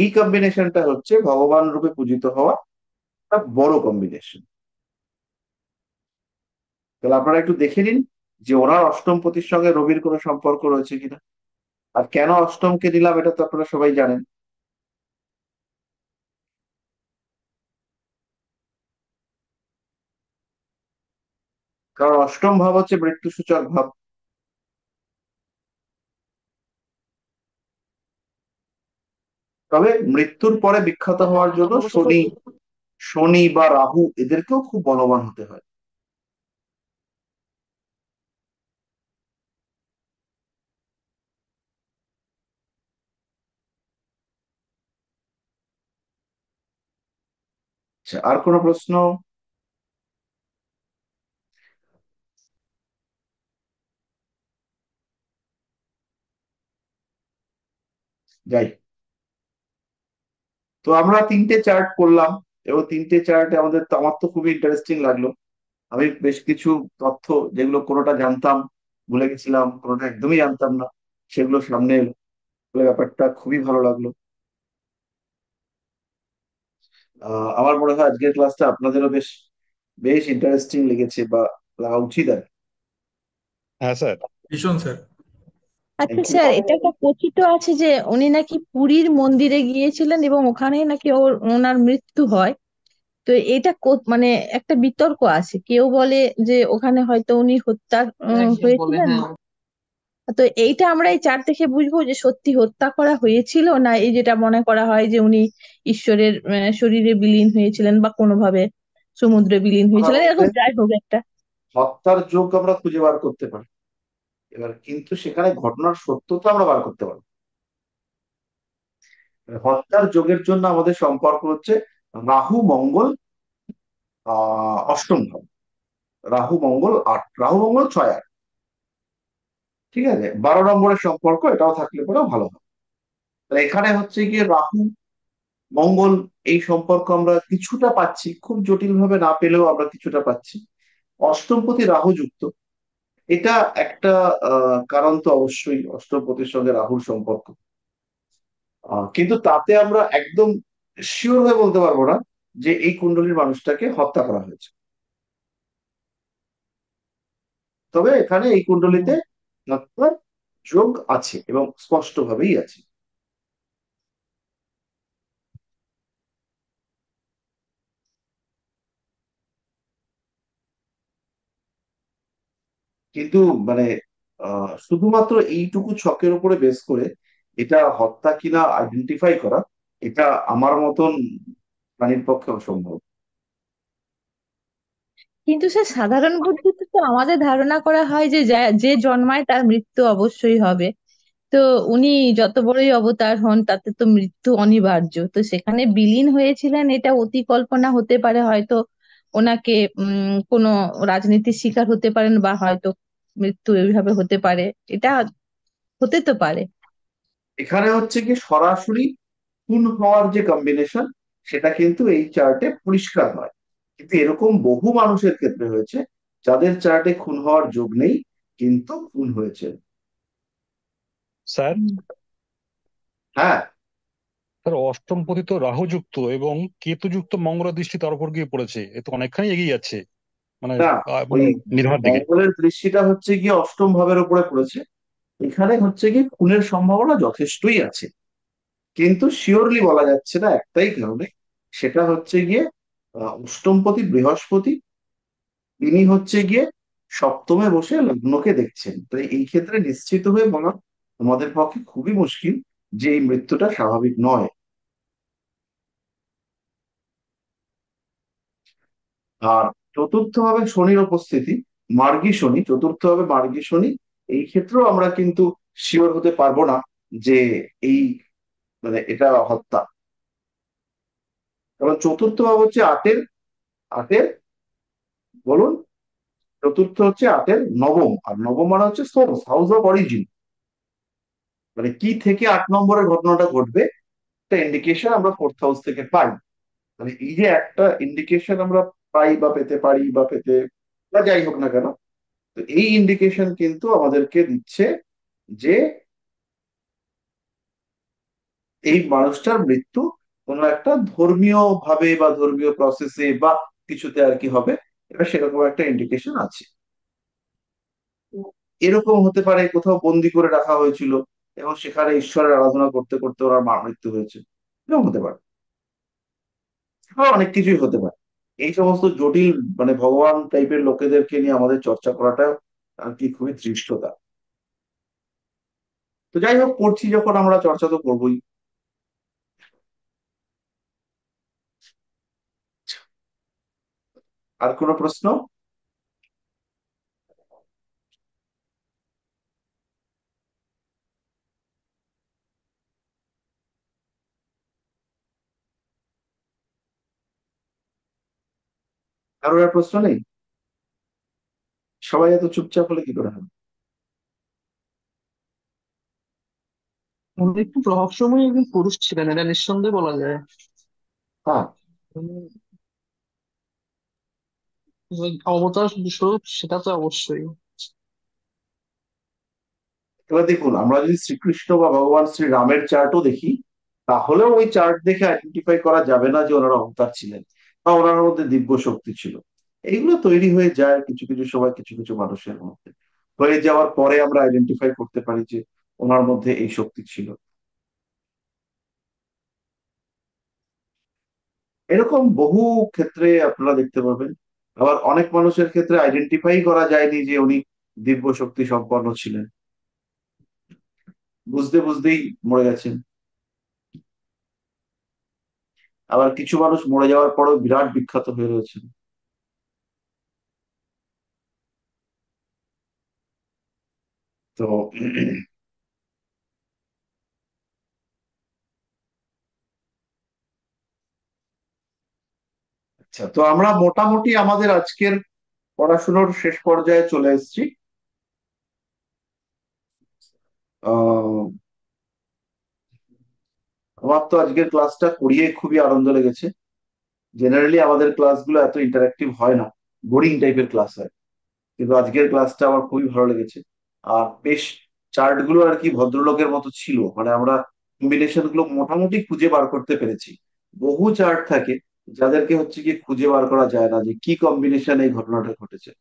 এই কম্বিনেশনটা হচ্ছে ভগবান রূপে পূজিত হওয়া একটা বড় কম্বিনেশন। তাহলে আপনারা একটু দেখে নিন যে ওনার অষ্টম পতির সঙ্গে রবির কোনো সম্পর্ক রয়েছে কিনা। আর কেন অষ্টমকে দিলাম এটা তো আপনারা সবাই জানেন। কারণ অষ্টম ভাব হচ্ছে মৃত্যু সূচক ভাব। তবে মৃত্যুর পরে বিখ্যাত হওয়ার জন্য অবশ্য শনি, শনি বা রাহু এদেরকেও খুব বলবান হতে হয়। আচ্ছা, আর কোনো প্রশ্ন? যাই, তো আমরা 3টে চার্ট করলাম, এবং 3টে চার্টে আমাদের তো, আমার তো খুবই ইন্টারেস্টিং লাগলো। আমি বেশ কিছু তথ্য, যেগুলো কোনোটা জানতাম ভুলে গেছিলাম, কোনোটা একদমই জানতাম না, সেগুলো সামনে এলো, বলে ব্যাপারটা খুবই ভালো লাগলো। আমার মনে হয় আজকের ক্লাসটা আপনাদেরও বেশ বেশ ইন্টারেস্টিং লেগেছে, বা লাগা উচিত আর কি। হ্যাঁ স্যার। ভীষণ স্যার। আচ্ছা থ্যাংক ইউ। স্যার, এটা একটা কথিত আছে যে উনি নাকি পুরীর মন্দিরে গিয়েছিলেন এবং ওখানেই নাকি ওনার মৃত্যু হয়। তো এটা মানে একটা বিতর্ক আছে, কেউ বলে যে ওখানে হয়তো উনি হত্যা একজন বলে, হয়েছিলেন। হ্যাঁ। তো এইটা আমরা এই চার দেখে বুঝবো যে সত্যি হত্যা করা হয়েছিল, না এই যেটা মনে করা হয় যে উনি ঈশ্বরের শরীরে বিলীন হয়েছিলেন বা কোনোভাবে সমুদ্রে বিলীন করার হয়েছিলেন, মধ্যে এরকম যাই হোক একটা। হত্যার যোগ আমরা খুঁজে বার করতে পারি, এবার কিন্তু সেখানে ঘটনার সত্যতা আমরা বার করতে পারি। হত্যার যোগের জন্য আমাদের সম্পর্ক হচ্ছে রাহু মঙ্গল অষ্টম ভাব, রাহু মঙ্গল 8, রাহু মঙ্গল 6 8, ঠিক আছে, 12 নম্বরের সম্পর্ক এটাও থাকলে পরেও ভালো হয়। তাহলে এখানে হচ্ছে গিয়ে রাহু মঙ্গল, এই সম্পর্ক আমরা কিছুটা পাচ্ছি, খুব জটিল ভাবে না পেলেও আমরা কিছুটা পাচ্ছি। অষ্টমপতি রাহু যুক্ত, এটা একটা কারণ তো অবশ্যই অষ্টমপতির সঙ্গে রাহুর সম্পর্ক, কিন্তু তাতে আমরা একদম শিওর হয়ে বলতে পারবো না যে এই কুণ্ডলীর মানুষটাকে হত্যা করা হয়েছে। তবে এখানে এই কুণ্ডলিতে হত্যার যোগ আছে এবং স্পষ্টভাবেই আছে। কিন্তু মানে শুধুমাত্র এইটুকু ছকের উপরে বেস করে এটা হত্যা কিনা আইডেন্টিফাই করা, এটা আমার মতন প্রাণীর পক্ষে অসম্ভব। কিন্তু স্যার, সাধারণ বুদ্ধিতে তো আমাদের ধারণা করা হয় যে যে জন্মায় তার মৃত্যু অবশ্যই হবে। তো উনি যত বড়ই অবতার হন তাতে তো মৃত্যু অনিবার্য, তো সেখানে বিলীন হয়েছিলেন এটা অতি কল্পনা হতে পারে, হয়তো ওনাকে কোনো রাজনীতির শিকার হতে পারেন বা হয়তো মৃত্যু এইভাবে হতে পারে, এটা হতে তো পারে। এখানে হচ্ছে কি সরাসরি খুন হওয়ার যে কম্বিনেশন, সেটা কিন্তু এই চার্টে পরিষ্কার হয়, কিন্তু এরকম বহু মানুষের ক্ষেত্রে হয়েছে যাদের চার্টে খুন হওয়ার যোগ নেই কিন্তু খুন হয়েছে। স্যার, হুম। হ্যাঁ, স্যার অষ্টম পতিত রাহু যুক্ত এবং কেতু যুক্ত মঙ্গলের দৃষ্টি তার উপর গিয়ে পড়েছে, এ তো অনেকখানি এগিয়ে যাচ্ছে, মানে না, ওই মানে নির্ভার দিকে। মঙ্গলের দৃষ্টিটা হচ্ছে গিয়ে অষ্টম ভাবের উপরে পড়েছে, এখানে হচ্ছে কি খুনের সম্ভাবনা যথেষ্টই আছে, কিন্তু শিওরলি বলা যাচ্ছে না একটাই কারণে, সেটা হচ্ছে গিয়ে অষ্টমপতি বৃহস্পতি, তিনি হচ্ছে গিয়ে সপ্তমে বসে লগ্নকে দেখছেন, তো এই ক্ষেত্রে নিশ্চিত হয়ে বলা আমাদের পক্ষে খুবই মুশকিল যে এই মৃত্যুটা স্বাভাবিক নয়। আর চতুর্থ ভাবে শনির উপস্থিতি, মার্গী শনি, চতুর্থ ভাবে মার্গী শনি, এই ক্ষেত্রেও আমরা কিন্তু শিওর হতে পারবো না যে এই মানে এটা হত্যা, কারণ চতুর্থ ভাব হচ্ছে আটের, আটের বলুন, চতুর্থ হচ্ছে আটের নবম, আর নবম মানে হচ্ছে সোর্স, হাউস অফ অরিজিন, মানে কি থেকে 8 নম্বরের ঘটনাটা ঘটবে একটা ইন্ডিকেশন আমরা ফোর্থ হাউস থেকে পাই। মানে এই যে একটা ইন্ডিকেশন আমরা পাই বা পেতে পারি বা পেতে বা যাই হোক না কেন, তো এই ইন্ডিকেশন কিন্তু আমাদেরকে দিচ্ছে যে এই মানুষটার মৃত্যু কোনো একটা ধর্মীয় ভাবে বা ধর্মীয় প্রসেসে বা কিছুতে আর কি হবে, এটা সেরকম একটা ইন্ডিকেশন আছে। এরকম হতে পারে কোথাও বন্দি করে রাখা হয়েছিল এবং সেখানে ঈশ্বরের আরাধনা করতে করতে ওনার মৃত্যু হয়েছে, এরকম হতে পারে, আরো অনেক কিছুই হতে পারে। এই সমস্ত জটিল মানে ভগবান টাইপের লোকেদেরকে নিয়ে আমাদের চর্চা করাটা আর কি খুবই ধৃষ্টতা। তো যাই হোক, পড়ছি যখন আমরা চর্চা তো করবোই। আর কোনো প্রশ্ন? কারোর আর প্রশ্ন নেই? সবাই এত চুপচাপ হলে কি করে হবে? উনি একটু রহস্যময় একজন পুরুষ ছিলেন, এটা নিঃসন্দেহে বলা যায়। হ্যাঁ, উনি যে অবতার স্বরূপ সেটা তো অবশ্যই। এবার দেখুন, আমরা যদি শ্রীকৃষ্ণ বা ভগবান শ্রী রামের চার্টও দেখি, তাহলেও ওই চার্ট দেখে আইডেন্টিফাই করা যাবে না যে ওনারা অবতার ছিলেন বা ওনার মধ্যে দিব্য শক্তি ছিল। এইগুলো তৈরি হয়ে যায় কিছু কিছু সময় কিছু কিছু মানুষের মধ্যে, হয়ে যাওয়ার পরে আমরা আইডেন্টিফাই করতে পারি যে ওনার মধ্যে এই শক্তি ছিল। এরকম বহু ক্ষেত্রে আপনারা দেখতে পাবেন। আবার অনেক মানুষের ক্ষেত্রে আইডেন্টিফাই করা যায়নি যে উনি দিব্য শক্তি সম্পন্ন ছিলেন, বুঝতে বুঝতেই মরে গেছেন। আবার কিছু মানুষ মরে যাওয়ার পরেও বিরাট বিখ্যাত হয়ে রয়েছেন। তো আচ্ছা, তো আমরা মোটামুটি আমাদের আজকের পড়াশোনার শেষ পর্যায়ে চলে এসেছি। আহ আমার তো আজকের ক্লাসটা করিয়ে খুবই আনন্দ লেগেছে। জেনারেলি আমাদের ক্লাসগুলো এত ইন্টারাক্টিভ হয় না, বোরিং টাইপের ক্লাস হয়, কিন্তু আজকের ক্লাসটা আমার খুবই ভালো লেগেছে। আর বেশ চার্ট গুলো আর কি ভদ্রলোকের মতো ছিল, মানে আমরা কম্বিনেশন গুলো মোটামুটি খুঁজে বার করতে পেরেছি। বহু চার্ট থাকে যাদেরকে হচ্ছে কি খুঁজে বার করা যায় না যে কি কম্বিনেশন এই ঘটনাটা ঘটেছে।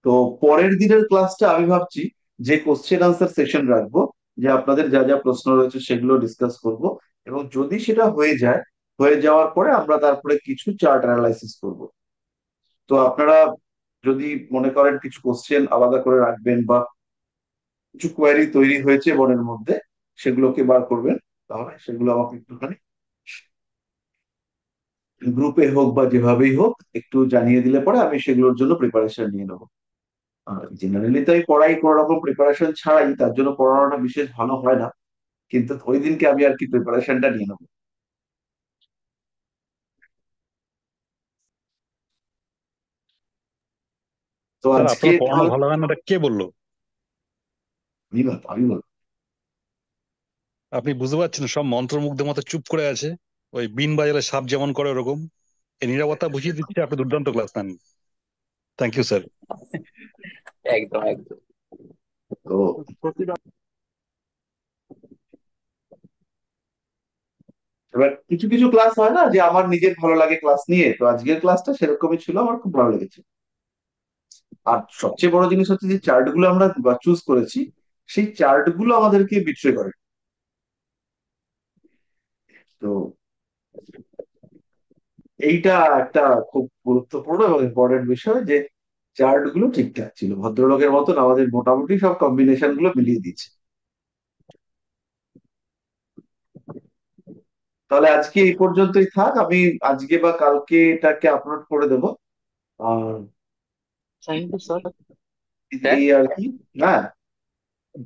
তো পরের দিনের ক্লাসটা আমি ভাবছি যে কোশ্চেন আনসার সেশন রাখবো, যে আপনাদের যা যা প্রশ্ন রয়েছে সেগুলো ডিসকাস করব, এবং যদি সেটা হয়ে যায়, হয়ে যাওয়ার পরে আমরা তারপরে কিছু চার্ট অ্যানালাইসিস করব। তো আপনারা যদি মনে করেন কিছু কোশ্চেন আলাদা করে রাখবেন বা কিছু কোয়ারি তৈরি হয়েছে মনের মধ্যে, সেগুলোকে বার করবেন, তাহলে সেগুলো আমাকে একটুখানি গ্রুপে হোক বা যেভাবেই হোক একটু জানিয়ে দিলে পরে আমি সেগুলোর জন্য প্রিপারেশন নিয়ে নেবো। আর জেনারেলি তো আমি পড়াই কোনো রকম প্রিপারেশন ছাড়াই, তার জন্য পড়ানোটা বিশেষ ভালো হয় না, কিন্তু ওই দিনকে আমি আর কি প্রিপারেশনটা নিয়ে নেবো। তো স্যার আজকে আপনার পড়ানো তাহলে ভালো হয় না, এটা কে বললো? আমি বলবো। আপনি বুঝতে পারছেন সব মন্ত্রমুগ্ধের মতো চুপ করে আছে, ওই বিন বাজারে সাপ যেমন করে ওরকম। এই নিরাপত্তা বুঝিয়ে দিচ্ছে, আপনি দুর্দান্ত ক্লাস নেন। Thank you sir. একদম একদম। তো এবার কিছু কিছু ক্লাস হয় না যে আমার নিজের ভালো লাগে ক্লাস নিয়ে, তো আজকের ক্লাসটা সেরকমই ছিল, আমার খুব ভালো লেগেছে। আর সবচেয়ে বড় জিনিস হচ্ছে যে চার্ট গুলো আমরা চুজ করেছি, সেই চার্ট গুলো আমাদেরকে বিট্রে করে। তো এইটা একটা খুব গুরুত্বপূর্ণ এবং ইম্পর্টেন্ট বিষয় যে চার্ট গুলো ঠিকঠাক ছিল, ভদ্রলোকের মতন আমাদের মোটামুটি সব কম্বিনেশন গুলো মিলিয়ে দিচ্ছে। তাহলে আজকে এই পর্যন্তই থাক, আমি আজকে বা কালকে এটাকে আপলোড করে দেবো। আর থ্যাংক ইউ স্যার। স্যার এই আর কি। হ্যাঁ,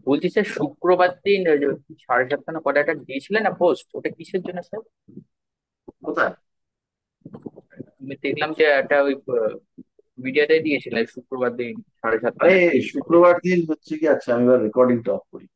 বলছি স্যার, শুক্রবার দিন ওই যে 7:30 না কটা একটা দিয়েছিলেন না পোস্ট, ওটা কিসের জন্য স্যার? কোথায়? আমি দেখলাম যে একটা ওই মিডিয়াতে দিয়েছিলেন শুক্রবার দিন 7:30 আরে না কি। শুক্রবার দিন হচ্ছে কি, আচ্ছা আমি এবার রেকর্ডিংটা অফ করি।